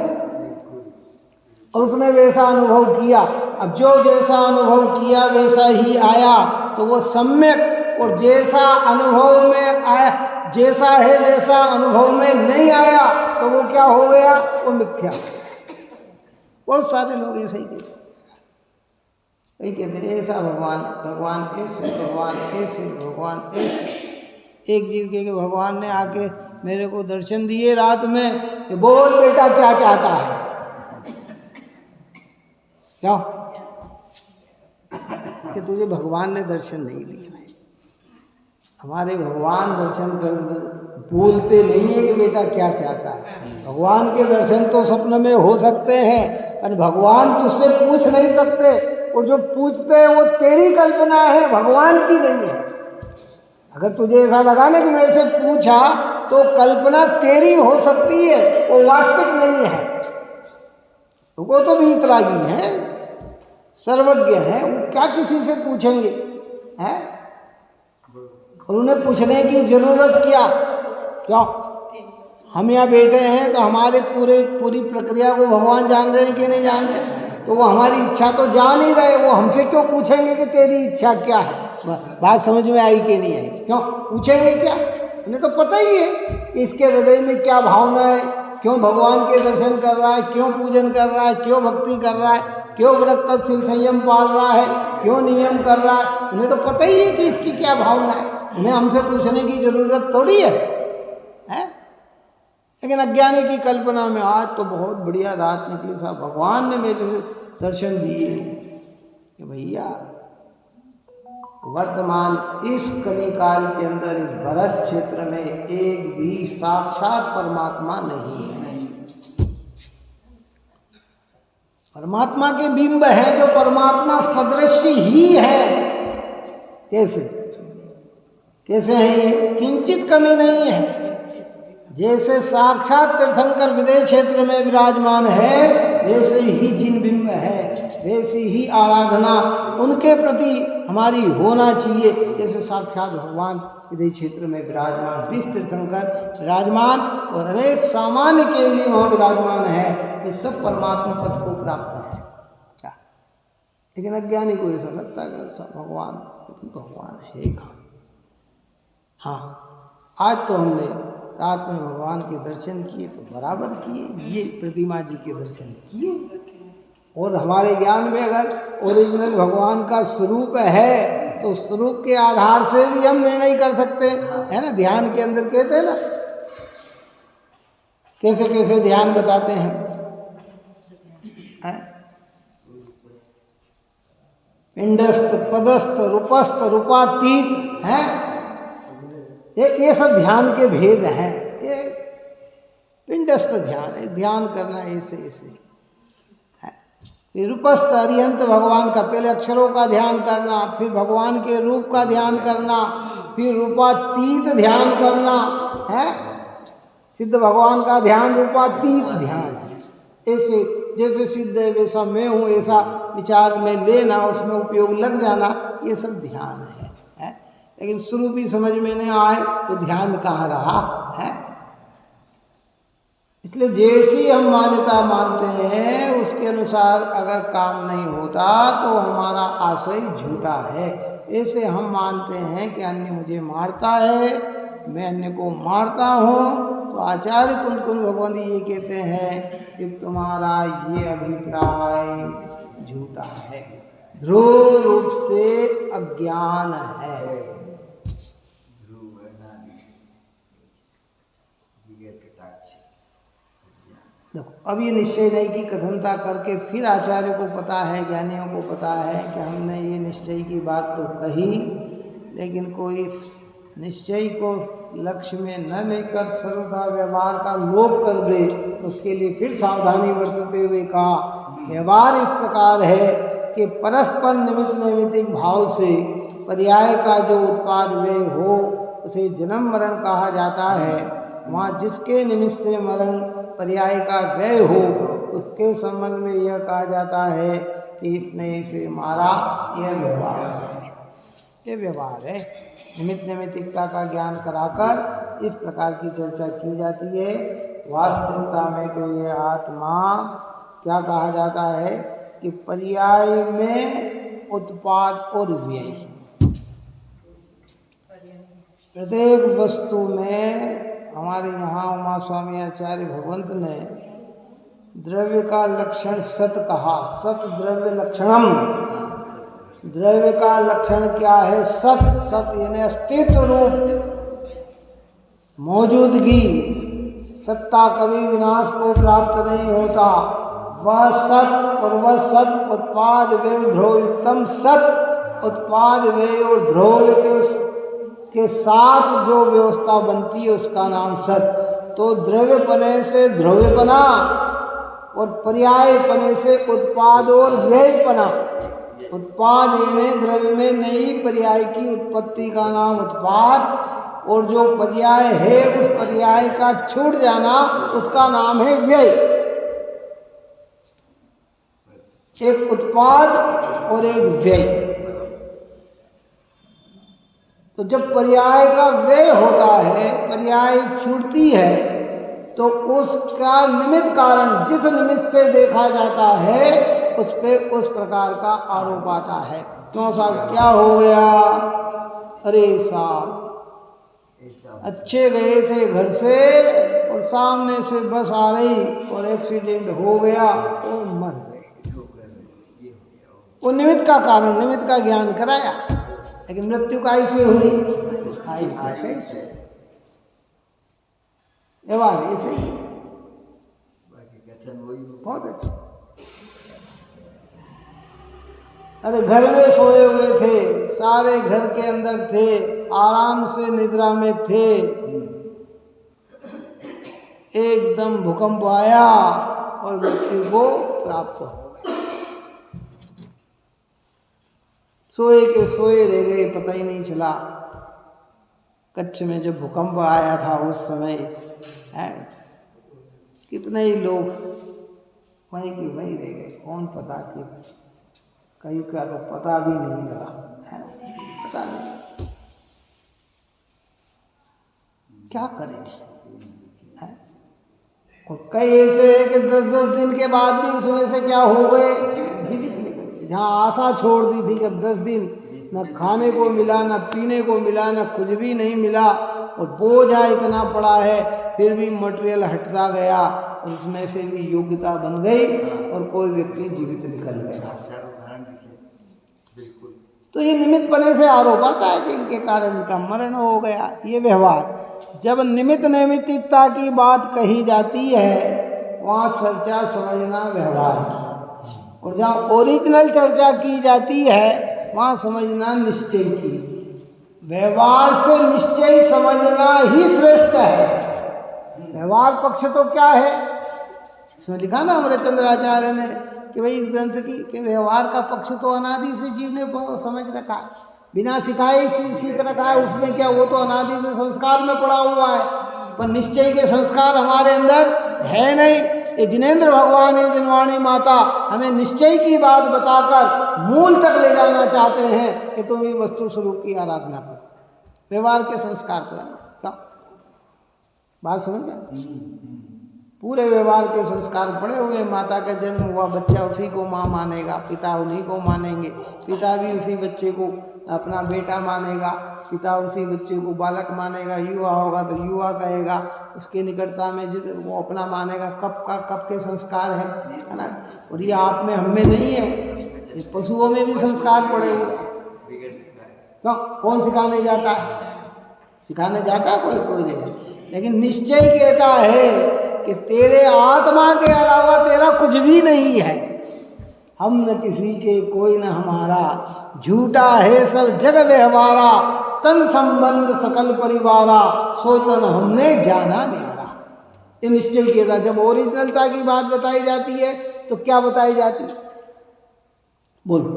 और उसने वैसा अनुभव किया। अब जो जैसा अनुभव किया वैसा ही आया, तो वो सम्यक। और जैसा अनुभव में आया, जैसा है वैसा अनुभव में नहीं आया, तो वो क्या हो गया? वो मिथ्या। बहुत सारे लोग ऐसे ही कहते हैं, वही कहते हैं ऐसा भगवान, भगवान ऐसे, भगवान ऐसे, भगवान ऐसे। एक जीव के भगवान ने आके मेरे को दर्शन दिए रात में कि बोल बेटा क्या चाहता है? क्या कि तुझे भगवान ने दर्शन नहीं दिए। हमारे भगवान दर्शन कर बोलते नहीं है कि बेटा क्या चाहता है। भगवान के दर्शन तो स्वप्न में हो सकते हैं, पर भगवान तुझसे पूछ नहीं सकते। और जो पूछते हैं वो तेरी कल्पना है, भगवान की नहीं है। अगर तुझे ऐसा लगा ना कि मेरे से पूछा, तो कल्पना तेरी हो सकती है, वो वास्तविक नहीं है। वो तो वीतरागी हैं, सर्वज्ञ हैं, वो क्या किसी से पूछेंगे हैं? और उन्हें पूछने की जरूरत क्यों? हम यहाँ बैठे हैं तो हमारे पूरी प्रक्रिया को भगवान जान रहे हैं कि नहीं जान रहे? तो वो हमारी इच्छा तो जान ही रहे, वो हमसे क्यों पूछेंगे कि तेरी इच्छा क्या है? बात समझ में आई कि नहीं आई? क्यों पूछेंगे? क्या उन्हें तो पता ही है कि इसके हृदय में क्या भावना है, क्यों भगवान के दर्शन कर रहा है, क्यों पूजन कर रहा है, क्यों भक्ति कर रहा है, क्यों व्रत तप संयम पाल रहा है, क्यों नियम कर रहा है। उन्हें तो पता ही है कि इसकी क्या भावना है, उन्हें हमसे पूछने की जरूरत थोड़ी है? लेकिन अज्ञानी की कल्पना में आज तो बहुत बढ़िया रात निकली साहब, भगवान ने मेरे से दर्शन दिए कि भैया वर्तमान इस कलिकाल के अंदर इस भरत क्षेत्र में एक भी साक्षात परमात्मा नहीं है। परमात्मा के बिंब है जो परमात्मा सदृश ही है। कैसे है ये? किंचित कमी नहीं है। जैसे साक्षात तीर्थंकर विदेह क्षेत्र में विराजमान है, वैसे ही जिन बिंब है, वैसी ही आराधना उनके प्रति हमारी होना चाहिए। जैसे साक्षात भगवान विदेह क्षेत्र में विराजमान 20 तीर्थंकर विराजमान और अनेक सामान्य केवली वहाँ विराजमान है, ये सब परमात्मा पद को प्राप्त है। क्या? लेकिन अज्ञानी को ऐसा लगता है कि सब भगवान है कहाँ? हाँ, आज तो हमने रात में भगवान के दर्शन किए तो बराबर किए, ये प्रतिमा जी के दर्शन किए। और हमारे ज्ञान में अगर ओरिजिनल भगवान का स्वरूप है तो स्वरूप के आधार से भी हम निर्णय कर सकते हैं ना। ध्यान के अंदर कहते हैं ना, कैसे कैसे ध्यान बताते हैं, पिंडस्थ पदस्थ रूपस्थ रूपातीत है, ये सब ध्यान के भेद हैं। ये पिंडस्थ ध्यान है, ध्यान करना ऐसे ऐसे है। फिर रूपस्थ अरिहंत भगवान का, पहले अक्षरों का ध्यान करना, फिर भगवान के रूप का ध्यान करना, फिर रूपातीत ध्यान करना है। सिद्ध भगवान का ध्यान रूपातीत ध्यान है। ऐसे जैसे सिद्ध है वैसा मैं हूँ, ऐसा विचार में लेना, उसमें उपयोग लग जाना, ये सब ध्यान है। लेकिन स्वरूप ही समझ में नहीं आए तो ध्यान कहाँ रहा है? इसलिए जैसी हम मान्यता मानते हैं उसके अनुसार अगर काम नहीं होता तो हमारा आशय झूठा है। ऐसे हम मानते हैं कि अन्य मुझे मारता है, मैं अन्य को मारता हूँ, तो आचार्य कुंद भगवान ये कहते हैं कि तुम्हारा ये अभिप्राय झूठा है, ध्रुव रूप से अज्ञान है। देखो, अब ये निश्चय नहीं की कथनता करके फिर आचार्य को पता है, ज्ञानियों को पता है कि हमने ये निश्चय की बात तो कही, लेकिन कोई निश्चय को लक्ष्य में न लेकर सर्वथा व्यवहार का लोप कर दे तो उसके लिए फिर सावधानी बरतते हुए कहा, व्यवहार इस प्रकार है कि परस्पर निमित्त नैमित्तिक भाव से पर्याय का जो उत्पाद व्यय हो उसे जन्म मरण कहा जाता है। वहाँ जिसके निमित्त से मरण पर्याय का व्यय हो उसके संबंध में यह कहा जाता है कि इसने इसे मारा, यह व्यवहार है। ये व्यवहार है। निमित्त नैमित्तिकता का ज्ञान कराकर इस प्रकार की चर्चा की जाती है। वास्तविकता में तो ये आत्मा क्या कहा जाता है कि पर्याय में उत्पाद और व्यय, प्रत्येक वस्तु में हमारे यहाँ उमा स्वामी आचार्य भगवंत ने द्रव्य का लक्षण सत कहा। सत द्रव्य लक्षणम, द्रव्य का लक्षण क्या है? सत। सत यानी अस्तित्व रूप मौजूदगी। सत्ता कभी विनाश को प्राप्त नहीं होता। वह सत और वह सत उत्पाद व्यय ध्रुवयुक्तम सत। उत्पाद व्यय और ध्रुव के साथ जो व्यवस्था बनती है उसका नाम सत। तो द्रव्यपने से ध्रुवपना और पर्यायपने से उत्पाद और व्ययपना। उत्पाद यानी द्रव्य में नई पर्याय की उत्पत्ति का नाम उत्पाद, और जो पर्याय है उस पर्याय का छूट जाना उसका नाम है व्यय। एक उत्पाद और एक व्यय। तो जब पर्याय का व्यय होता है, पर्याय छूटती है, तो उसका निमित्त कारण जिस निमित्त से देखा जाता है उस पे उस प्रकार का आरोप आता है। क्यों साहब क्या हो गया? अरे साहब अच्छे गए थे घर से और सामने से बस आ रही और एक्सीडेंट हो गया और मर गए। वो निमित्त का कारण, निमित्त का ज्ञान कराया, लेकिन मृत्यु का ऐसे हुई, ऐसे व्यवहार ऐसे ही बहुत अच्छा। अरे घर में सोए हुए थे, सारे घर के अंदर थे, आराम से निद्रा में थे, एकदम भूकंप आया और मृत्यु को प्राप्त हो गए। सोए के सोए रह गए, पता ही नहीं चला। कच्छ में जब भूकंप आया था उस समय है, कितने ही लोग वहीं की वहीं रह गए। कौन पता कि कहीं का तो पता भी नहीं लगा, है ना, पता नहीं क्या करेंगे। और कई ऐसे है कि 10-10 दिन के बाद भी उसमें से क्या हो गए, जीवित निकले। जहाँ आशा छोड़ दी थी कि अब 10 दिन न खाने को मिला, न पीने को मिला, न कुछ भी नहीं मिला, और बोझा इतना पड़ा है, फिर भी मटेरियल हटता गया और उसमें से भी योग्यता बन गई और कोई व्यक्ति जीवित निकल गया। तो ये निमित्त बने से आरोप आता है कि इनके कारण इनका मरण हो गया। ये व्यवहार, जब निमित्त नैमित्तिकता की बात कही जाती है वहाँ चर्चा समझना व्यवहार की, और जहाँ ओरिजिनल चर्चा की जाती है वहाँ समझना निश्चय की। व्यवहार से निश्चय समझना ही श्रेष्ठ है। व्यवहार पक्ष तो क्या है, इसमें लिखा ना हमारे चंद्राचार्य ने कि भाई इस ग्रंथ की कि व्यवहार का पक्ष तो अनादि से जीव ने समझ रखा है, बिना सिखाए सीख रखा है। उसमें क्या, वो तो अनादि से संस्कार में पड़ा हुआ है, पर निश्चय के संस्कार हमारे अंदर है नहीं। ये जिनेंद्र भगवान है, जिनवाणी माता हमें निश्चय की बात बताकर मूल तक ले जाना चाहते हैं कि तुम ये वस्तु स्वरूप की आराधना करो। व्यवहार के संस्कार तो है ना, क्या बात समझ में? पूरे व्यवहार के संस्कार पड़े हुए। माता का जन्म हुआ, बच्चा उसी को माँ मानेगा, पिता उन्हीं को मानेंगे, पिता भी उसी बच्चे को अपना बेटा मानेगा, पिता उसी बच्चे को बालक मानेगा, युवा होगा तो युवा कहेगा, उसके निकटता में जिस वो अपना मानेगा। कब के संस्कार है ना। और ये आप में हम में नहीं है, ये पशुओं में भी संस्कार पड़े हुए हैं। क्यों, कौन सिखाने जाता है? सिखाने जाता है कोई नहीं, लेकिन निश्चय कहता है कि तेरे आत्मा के अलावा तेरा कुछ भी नहीं है। हम न किसी के, कोई न हमारा, झूठा है सब जग व्यवहारा, तन संबंध सकल परिवारा, सो तन हमने जाना न्यारा। ये निश्चय किया था। जब ओरिजिनलता की बात बताई जाती है तो क्या बताई जाती है, बोलो?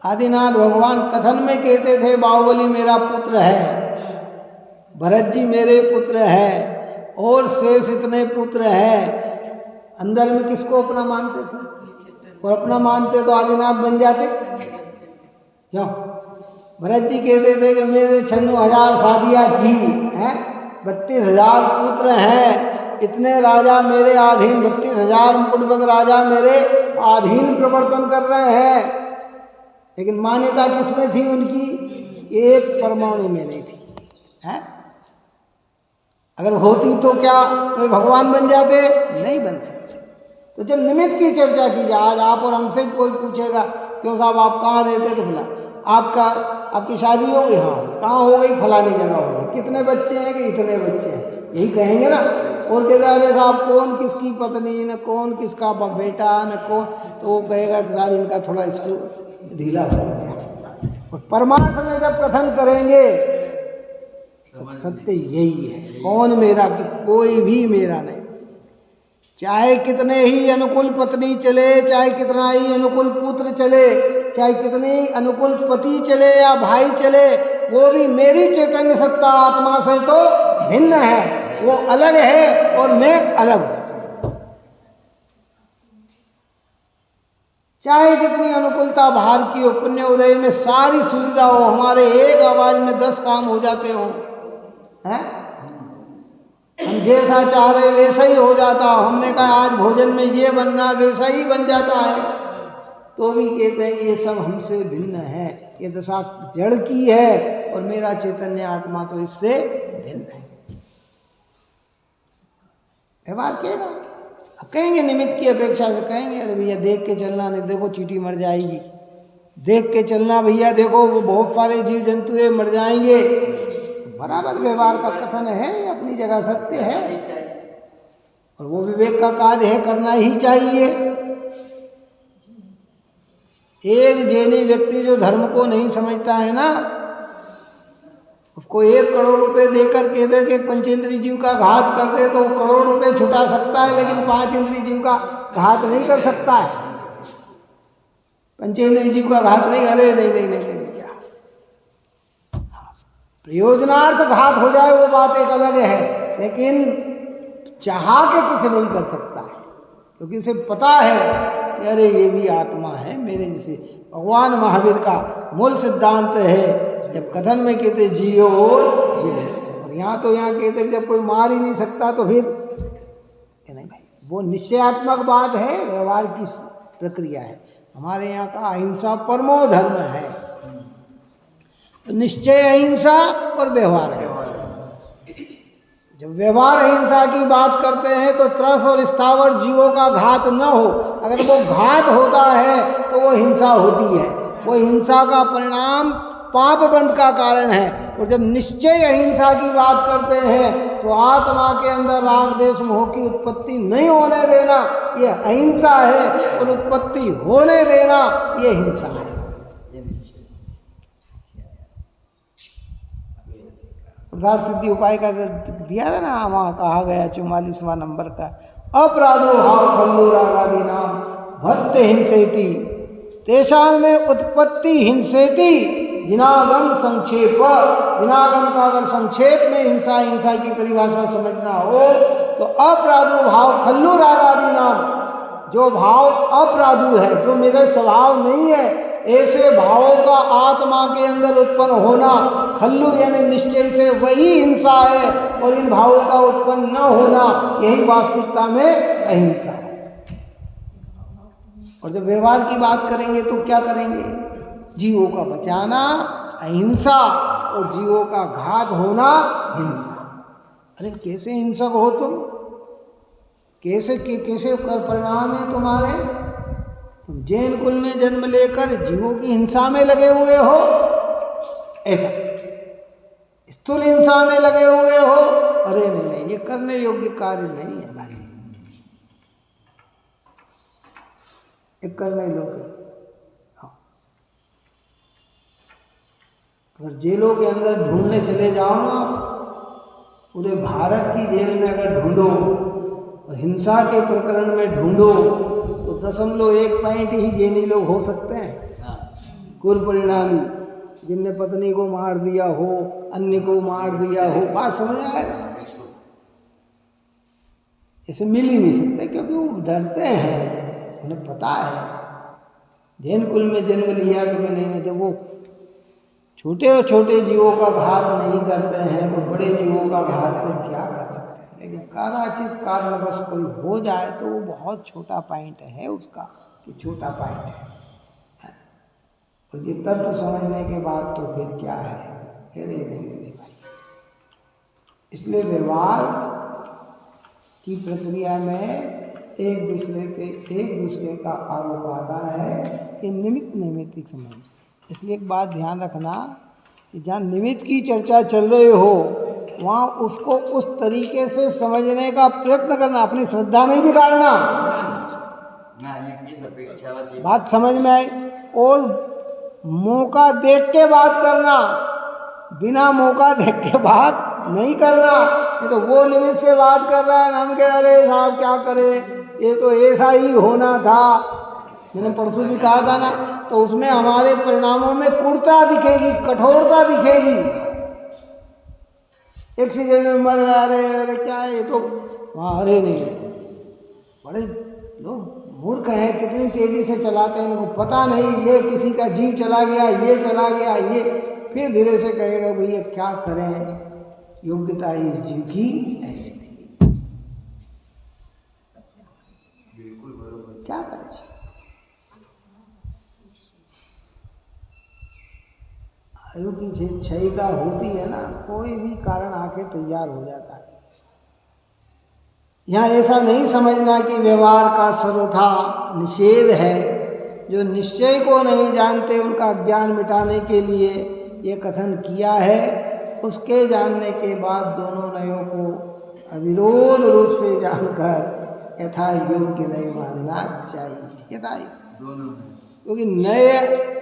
आदिनाथ भगवान कथन में कहते थे बाहुबली मेरा पुत्र है, भरत जी मेरे पुत्र है, और शेष इतने पुत्र हैं। अंदर में किसको अपना मानते थे? और अपना मानते तो आदिनाथ बन जाते। क्यों? भरत जी कहते थे कि मेरे 96,000 शादियाँ की हैं, 32,000 पुत्र हैं, इतने राजा मेरे अधीन, 32,000 मुकुटबंद राजा मेरे अधीन प्रवर्तन कर रहे हैं। लेकिन मान्यता किसमें थी उनकी? एक परमाणु में नहीं थी, है? अगर होती तो क्या वे भगवान बन जाते? नहीं बन सकते। तो जब निमित्त की चर्चा की जाए, आज आप और हमसे कोई पूछेगा क्यों साहब आप कहाँ रहते, तो बोला आपकी शादी हो गई, हाँ कहाँ हो गई, फलानी जगह हो गई, कितने बच्चे हैं कि इतने बच्चे हैं, यही कहेंगे ना। और कहते अरे साहब कौन किसकी पत्नी, न कौन किसका बेटा, न कौन, तो वो कहेगा कि साहब इनका थोड़ा स्कूल ढीला हो गया। और परमार्थ में जब कथन करेंगे तो सत्य यही है, कौन मेरा, कि कोई भी मेरा नहीं। चाहे कितने ही अनुकूल पत्नी चले, चाहे कितना ही अनुकूल पुत्र चले, चाहे कितने ही अनुकूल पति चले या भाई चले, वो भी मेरी चैतन्य सत्ता आत्मा से तो भिन्न है। वो अलग है और मैं अलग हूँ। चाहे जितनी अनुकूलता बाहर की हो, पुण्य उदय में सारी सुविधा हो, हमारे एक आवाज में 10 काम हो जाते हो, हैं? हम जैसा चाह रहे वैसा ही हो जाता। हमने कहा आज भोजन में ये बनना, वैसा ही बन जाता है, तो भी कहते हैं ये सब हमसे भिन्न है, ये दशा जड़ की है और मेरा चैतन्य आत्मा तो इससे भिन्न है। व्यवहार कहेगा, अब कहेंगे निमित्त की अपेक्षा से कहेंगे अरे भैया देख के चलना, नहीं देखो चींटी मर जाएगी, देख के चलना भैया, देखो वो बहुत सारे जीव जंतु है मर जाएंगे। बराबर व्यवहार का कथन है, अपनी जगह सत्य है और वो विवेक का कार्य है, करना ही चाहिए। एक जैनी व्यक्ति जो धर्म को नहीं समझता है ना, उसको 1 करोड़ रुपए देकर कह दे कि पंचेंद्रीय जीव का घात कर दे तो वो करोड़ रुपए छुटा सकता है, लेकिन 5 इंद्रिय जीव का घात नहीं कर सकता है। पंचेंद्रिय जीव का घात नहीं, अरे नहीं क्या प्रयोजनार्थ घात हो जाए वो बात एक अलग है, लेकिन चाहा के कुछ नहीं कर सकता है, क्योंकि उसे पता है कि अरे ये भी आत्मा है मेरे जैसे। भगवान महावीर का मूल सिद्धांत है, जब कथन में कहते जियो और जीव, और यहाँ तो यहाँ कहते जब कोई मार ही नहीं सकता तो फिर नहीं भाई, वो निश्चयात्मक बात है, व्यवहार की प्रक्रिया है। हमारे यहाँ का अहिंसा परमो धर्म है, निश्चय अहिंसा और व्यवहार अहिंसा। जब व्यवहार अहिंसा की बात करते हैं तो त्रस और स्थावर जीवों का घात न हो, अगर वो घात होता है तो वो हिंसा होती है, वो हिंसा का परिणाम पाप बंध का कारण है। और जब निश्चय अहिंसा की बात करते हैं तो आत्मा के अंदर राग देश मोह की उत्पत्ति नहीं होने देना ये अहिंसा है, और उत्पत्ति होने देना ये हिंसा है। पुरुषार्थ सिद्धि उपाय का दिया था ना, वहाँ कहा गया 44वां नंबर का, अपराधो भाव खल्लु रागादि नाम भत्ते हिंसेति तेषां में उत्पत्ति हिंसेति जिनागम संक्षेप। जिनागम का अगर संक्षेप में हिंसा की परिभाषा समझना हो तो अपराधो भाव खल्लु रागादि नाम, जो भाव अपराधु है, जो मेरे स्वभाव नहीं है, ऐसे भावों का आत्मा के अंदर उत्पन्न होना, खल्लु यानी निश्चय से, वही हिंसा है। और इन भावों का उत्पन्न न होना यही वास्तविकता में अहिंसा है। और जब व्यवहार की बात करेंगे तो क्या करेंगे? जीवों का बचाना अहिंसा और जीवों का घात होना हिंसा। अरे कैसे हिंसक हो तुम? कैसे कर परिणाम है तुम्हारे? तुम जैन कुल में जन्म लेकर जीवों की हिंसा में लगे हुए हो, ऐसा स्थूल हिंसा में लगे हुए हो। अरे नहीं, ये करने योग्य कार्य नहीं है भाई, ये करने योग्य। अगर जेलों के अंदर ढूंढने चले जाओ ना, पूरे भारत की जेल में अगर ढूंढो और हिंसा के प्रकरण में ढूंढो तो 0.1% ही जैनी लोग हो सकते हैं। कुल परिणामी जिनने पत्नी को मार दिया हो, अन्य को मार दिया हो, बात समझ आए? ऐसे मिल ही नहीं सकते, क्योंकि वो डरते हैं, उन्हें पता है जैन कुल में जन्म लिया तो नहीं। जब वो छोटे जीवों का घात नहीं करते हैं तो बड़े जीवों का घात तो क्या कर सकते हैं। लेकिन कदाचित कारणवश कोई हो जाए तो वो बहुत छोटा पॉइंट है उसका, कि छोटा पॉइंट है। और ये तत्व समझने के बाद तो फिर क्या है? नहीं भाई। इसलिए व्यवहार की प्रक्रिया में एक दूसरे का आरोप आता है कि निमित्त समझ। इसलिए एक बात ध्यान रखना कि जहाँ निमित्त की चर्चा चल रही हो वहाँ उसको उस तरीके से समझने का प्रयत्न करना, अपनी श्रद्धा नहीं बिगाड़ना। बात समझ में आई? और मौका देख के बात करना, बिना मौका देख के बात नहीं करना। ये तो वो निमित्त से बात कर रहा है, हम कह अरे साहब क्या करे, ये तो ऐसा ही होना था। मैंने परसों भी कहा था ना, तो उसमें हमारे परिणामों में क्रूरता दिखेगी, कठोरता दिखेगी। एक्सीडेंट में मर गया, अरे क्या है ये तो वहाँ, अरे नहीं, बड़े लोग मूर्ख हैं, कितनी तेजी से चलाते हैं, इनको पता नहीं ये किसी का जीव चला गया, ये चला गया, ये फिर धीरे से कहेगा भैया क्या करें, योग्यता इस जीव की ऐसी थी, क्या करें। आयु की क्षयिका होती है ना, कोई भी कारण आके तैयार हो जाता है। यहाँ ऐसा नहीं समझना कि व्यवहार का सर्वथा निषेध है। जो निश्चय को नहीं जानते उनका ज्ञान मिटाने के लिए ये कथन किया है। उसके जानने के बाद दोनों नयों को अविरोध रूप से जानकर यथा योग्य नहीं मानना चाहिए। यथा क्योंकि नए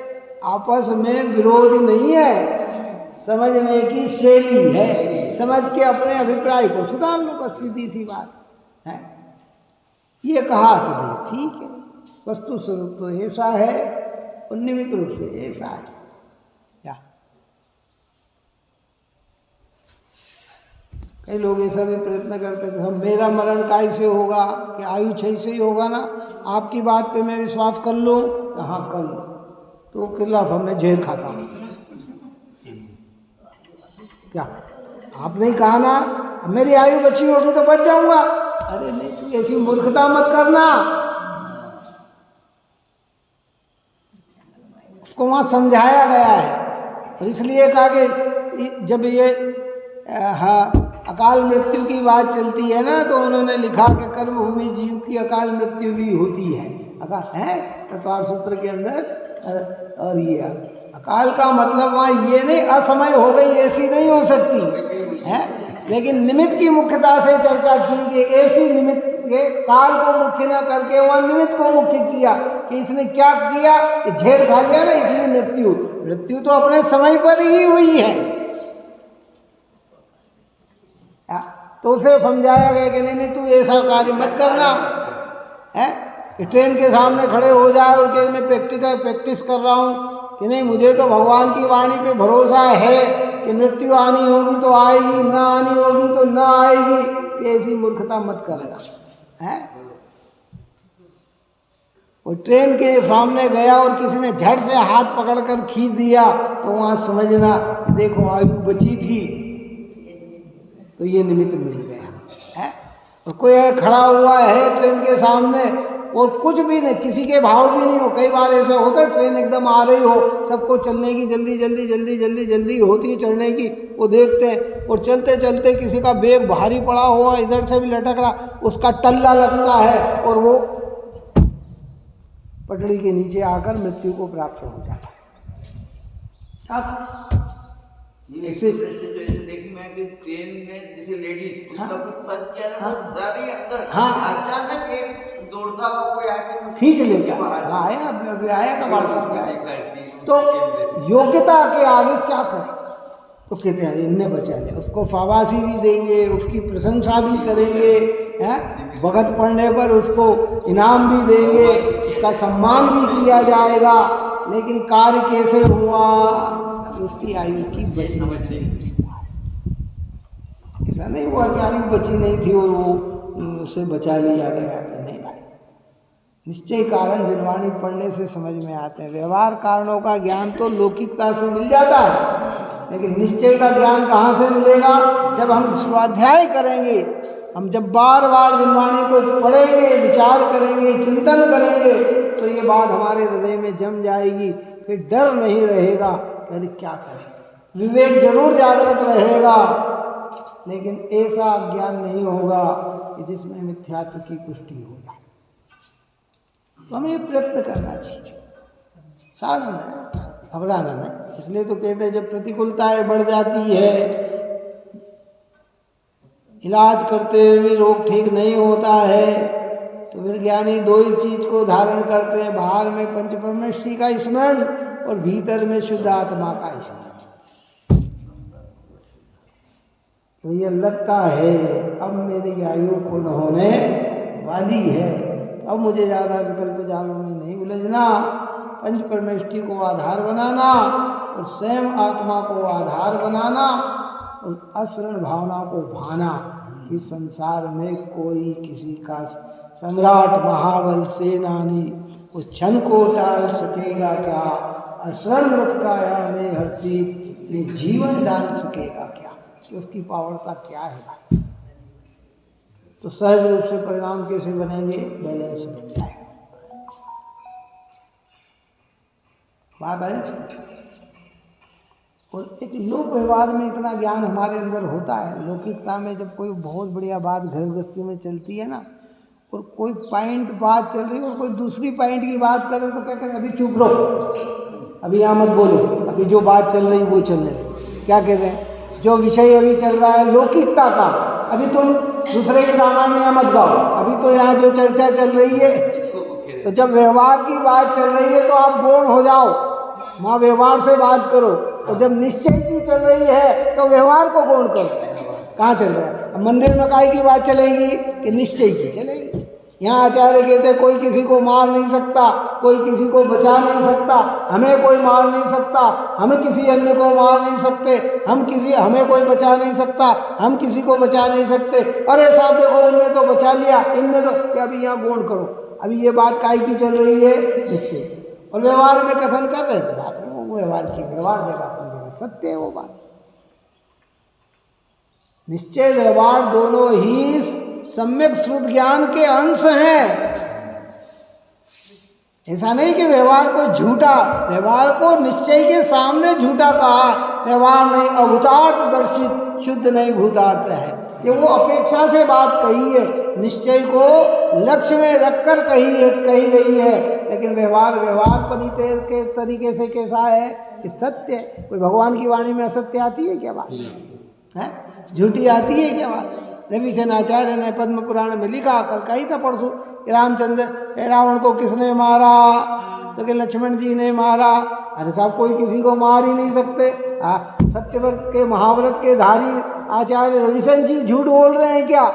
आपस में विरोध नहीं है, समझने की शैली है, समझ के अपने अभिप्राय को सुधार लो, बस सीधी सी बात है। ये कहा कि भाई ठीक है, वस्तु स्वरूप तो ऐसा है और निमित्त रूप से ऐसा है। क्या कई लोग ऐसा भी प्रयत्न करते हैं कि मेरा मरण कैसे होगा, कि आयु 6 से ही होगा ना, आपकी बात पे मैं विश्वास कर लूँ, हाँ कर लो, तो खिलाफ मैं जेल खाता हूँ। क्या आपने कहा ना मेरी आयु बची होगी तो बच जाऊंगा? अरे नहीं, तू ऐसी मूर्खता मत करना। उसको वहाँ समझाया गया है और इसलिए कहा कि जब ये अकाल मृत्यु की बात चलती है ना, तो उन्होंने लिखा कि कर्मभूमि जीव की अकाल मृत्यु भी होती है। अकाल है तत्वार सूत्र के अंदर। और ये अकाल का मतलब वहाँ ये नहीं असमय हो गई ऐसी नहीं हो सकती है, लेकिन निमित्त की मुख्यता से चर्चा की कि ऐसी निमित्त के काल को मुख्य न करके वहाँ निमित्त को मुख्य किया कि इसने क्या किया कि झेल खा लिया ना, इसलिए मृत्यु तो अपने समय पर ही हुई है। तो उसे समझाया गया कि नहीं तू ऐसा कार्य मत करना है कि ट्रेन के सामने खड़े हो जाए और कि मैं प्रैक्टिस कर रहा हूँ कि नहीं, मुझे तो भगवान की वाणी पे भरोसा है कि मृत्यु आनी होगी तो आएगी, ना आनी होगी तो ना आएगी, कि ऐसी मूर्खता मत करना है। और ट्रेन के सामने गया और किसी ने झट से हाथ पकड़कर खींच दिया तो वहाँ समझना देखो आयु बची थी तो ये निमित्त मिल गया है। और कोई खड़ा हुआ है ट्रेन के सामने और कुछ भी नहीं, किसी के भाव भी नहीं हो। कई बार ऐसा होता है ट्रेन एकदम आ रही हो, सबको चलने की जल्दी होती है चढ़ने की, वो देखते हैं और चलते चलते किसी का बैग भारी पड़ा हुआ इधर से भी लटक रहा, उसका टल्ला लगता है और वो पटड़ी के नीचे आकर मृत्यु को प्राप्त हो जाता है। ऐसे देखी मैं कि ट्रेन में जैसे लेडीज उसका कुछ फंस गया था, रही अंदर, अचानक एक दौड़ता हुआ कोई आके खींच ले गया। आया था व्हाट्सएप में। तो योग्यता के आगे क्या करें? तो कहते हैं इनने बचा लिया, उसको शाबाशी भी देंगे, उसकी प्रशंसा भी करेंगे, हैं, वक्त पड़ने पर उसको इनाम भी देंगे, उसका सम्मान भी किया जाएगा, लेकिन कार्य कैसे हुआ? उसकी आयु की बचने से हुआ। ऐसा नहीं हुआ कि आयु बची नहीं थी और वो उससे बचा लिया गया। नहीं भाई, निश्चय कारण जिनवाणी पढ़ने से समझ में आते हैं। व्यवहार कारणों का ज्ञान तो लौकिकता से मिल जाता है, लेकिन निश्चय का ज्ञान कहाँ से मिलेगा? जब हम स्वाध्याय करेंगे, हम जब बार बार जिनवाणी को पढ़ेंगे, विचार करेंगे, चिंतन करेंगे, तो ये बात हमारे हृदय में जम जाएगी। फिर डर नहीं रहेगा, अरे क्या करें। विवेक जरूर जागृत रहेगा, लेकिन ऐसा ज्ञान नहीं होगा कि जिसमें मिथ्यात्व की पुष्टि हो जाए। तो हमें ये प्रयत्न करना चाहिए, साधन है, घबराना नहीं। इसलिए तो कहते हैं जब प्रतिकूलताएं बढ़ जाती है, इलाज करते हुए भी रोग ठीक नहीं होता है, तो फिर ज्ञानी दो ही चीज को धारण करते हैं, बाहर में पंच परमेष्ठी का स्मरण और भीतर में शुद्ध आत्मा का स्मरण। तो ये लगता है अब मेरी आयु पूर्ण होने वाली है, तो अब मुझे ज़्यादा विकल्प जालों में नहीं उलझना, पंच परमेष्ठी को आधार बनाना और स्वयं आत्मा को आधार बनाना और अशरण भावना को भाना कि संसार में कोई किसी का सम्राट महाबल सेनानी उस क्षण को टाल सकेगा क्या, असरण व्रत काया में हर्षित ये जीवन डाल सकेगा क्या, कि उसकी पावरता क्या है भाई। तो सहज रूप से परिणाम कैसे बनेंगे, बैलेंस बन जाएगा। बात आई समझ। और एक लोक व्यवहार में इतना ज्ञान हमारे अंदर होता है, लौकिकता में जब कोई बहुत बढ़िया बात घर गृहस्थी में चलती है ना, और कोई पॉइंट बात चल रही है और कोई दूसरी पॉइंट की बात करे तो क्या करें, अभी चुप रहो, अभी यहाँ मत बोलो, अभी जो बात चल रही वो चल रही। क्या कहते हैं, जो विषय अभी चल रहा है लौकिकता का, अभी तुम दूसरे की रामायण यहाँ मत गाओ, अभी तो यहाँ जो चर्चा चल रही है। तो जब व्यवहार की बात चल रही है तो आप गौण हो जाओ, वहाँ व्यवहार से बात करो, और जब निश्चय की चल रही है तो व्यवहार को गौण करो। कहाँ चल रहा है, अब मंदिर में काय की बात चलेगी कि निश्चय की चलेगी। यहाँ आचार्य कहते हैं कोई किसी को मार नहीं सकता, कोई किसी को बचा नहीं सकता, हमें कोई मार नहीं सकता, हम किसी अन्य को मार नहीं सकते, हमें कोई बचा नहीं सकता, हम किसी को बचा नहीं सकते। अरे साहब देखो उनने तो बचा लिया, इनने तो क्या, अभी यहाँ गौण करो, अभी ये बात काय की चल रही है, निश्चय। और व्यवहार में कथन कर रहे थे बात, वो व्यवहार की, व्यवहार जगह अपनी जगह सत्य है वो बात। निश्चय व्यवहार दोनों ही सम्यक श्रुत ज्ञान के अंश हैं। ऐसा नहीं कि व्यवहार को झूठा, व्यवहार को निश्चय के सामने झूठा कहा, व्यवहार नहीं अभूतार्थ दर्शित शुद्ध नहीं भूतार्थ है, ये वो अपेक्षा से बात कही है, निश्चय को लक्ष्य में रखकर कही गई है। लेकिन व्यवहार परिते के तरीके से कैसा है कि सत्य, कोई भगवान की वाणी में असत्य आती है क्या बात है, झूठी आती है क्या बात। रविसेन आचार्य ने पद्म पुराण में लिखा, कल कही था परसों, रामचंद्र रावण को किसने मारा, तो कि लक्ष्मण जी ने मारा। अरे साहब कोई किसी को मार ही नहीं सकते। सत्यव्रत के महाव्रत के धारी आचार्य रविसेन जी झूठ बोल रहे हैं क्या,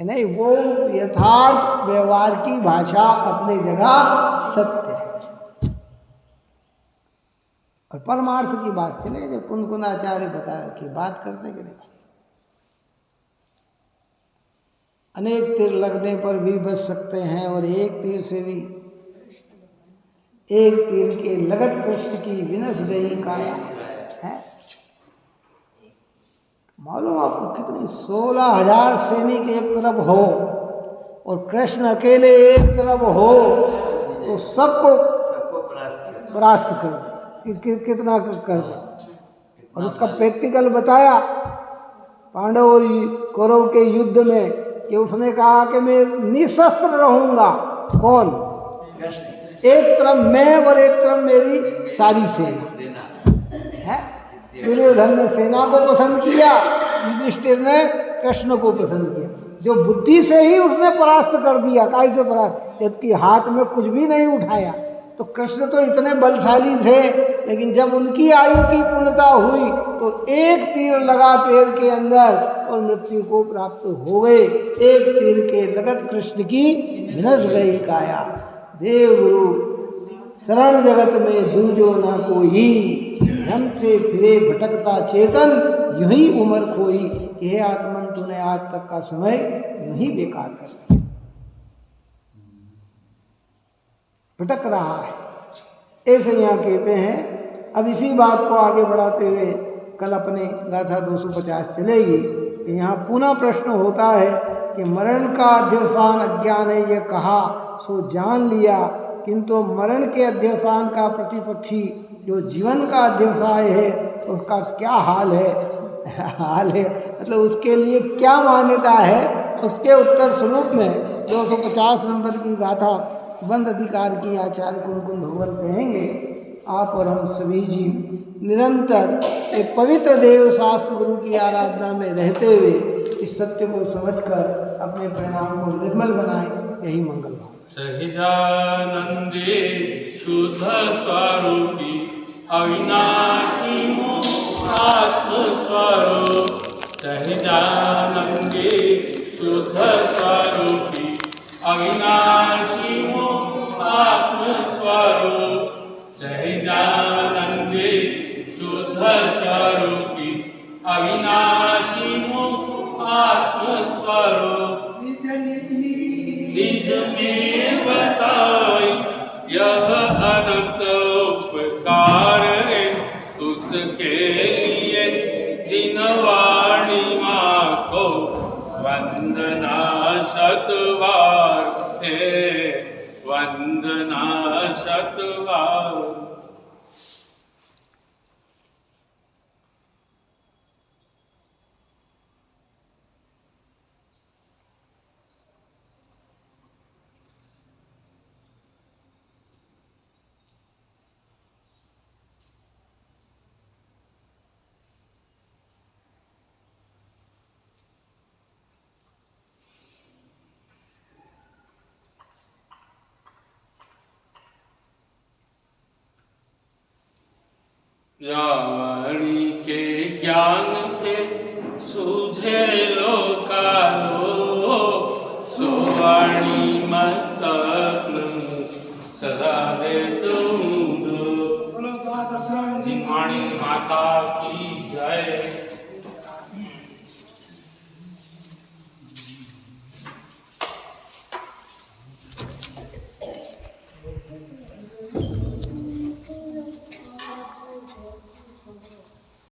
नहीं, वो यथार्थ व्यवहार की भाषा अपनी जगह सत्य है। और परमार्थ की बात चले, जो कुन आचार्य बताया कि बात करने के लिए अनेक तीर लगने पर भी बच सकते हैं, और एक तीर से भी, एक तीर के लगत कृष्ण की विनस गई काया है। मालूम आपको कितनी 16,000 सैनिक एक तरफ हो और कृष्ण अकेले एक तरफ हो तो सबको परास्त कर दे, कितना कर दे। और उसका प्रैक्टिकल बताया पांडव और कौरव के युद्ध में कि उसने कहा कि मैं निशस्त्र रहूंगा। कौन, एक तरफ मैं और एक तरफ मेरी सारी सेना है। दुर्योधन ने सेना को पसंद किया, युधिष्ठिर ने कृष्ण को पसंद किया। जो बुद्धि से ही उसने परास्त कर दिया, काहे से परास्त, जबकि हाथ में कुछ भी नहीं उठाया। तो कृष्ण तो इतने बलशाली थे, लेकिन जब उनकी आयु की पूर्णता हुई तो एक तीर लगा पैर के अंदर और मृत्यु को प्राप्त हो गए। एक तीर के लगत कृष्ण की विनस गई काया। देव गुरु शरण जगत में दूजो न कोई, धर्म से फिरे भटकता चेतन यूं ही उम्र खोई। हे आत्मन तूने आज तक का समय यूं ही बेकार कर दिया, भटक रहा है, ऐसे यहाँ कहते हैं। अब इसी बात को आगे बढ़ाते हुए कल अपने गाथा 250 चलेगी। यहाँ पुनः प्रश्न होता है कि मरण का अध्यवसान अज्ञान है, ये कहा सो जान लिया, किंतु मरण के अध्यवसान का प्रतिपक्षी जो जीवन का अध्यवसाय है उसका क्या हाल है मतलब उसके लिए क्या मान्यता है, उसके उत्तर स्वरूप में 250 नंबर की गाथा बंद अधिकार की आचार्य कुमकुम भगवान कहेंगे। आप और हम सभी जीव निरंतर एक पवित्र देव शास्त्र गुरु की आराधना में रहते हुए इस सत्य को समझकर अपने परिणाम को निर्मल बनाएं, यही मंगल भाव। सहजानंदे शुद्ध स्वरूपी अविनाशी आत्म स्वरूप, सहजानंदे शुद्ध स्वरूपी अविनाशी आत्म स्वरूप, सहजानंदे शुद्ध स्वरूपी अविनाशी आत्म स्वरूप, निज यह अनंत उपकार है उसके लिए जिन वाणी माँ को वंदना शतवार है, वंदना शतवार। रावणी के ज्ञान से सूझे लोकालो, सुवाणी मस्तक सदा दे तुम। जिनवाणी माता की जय।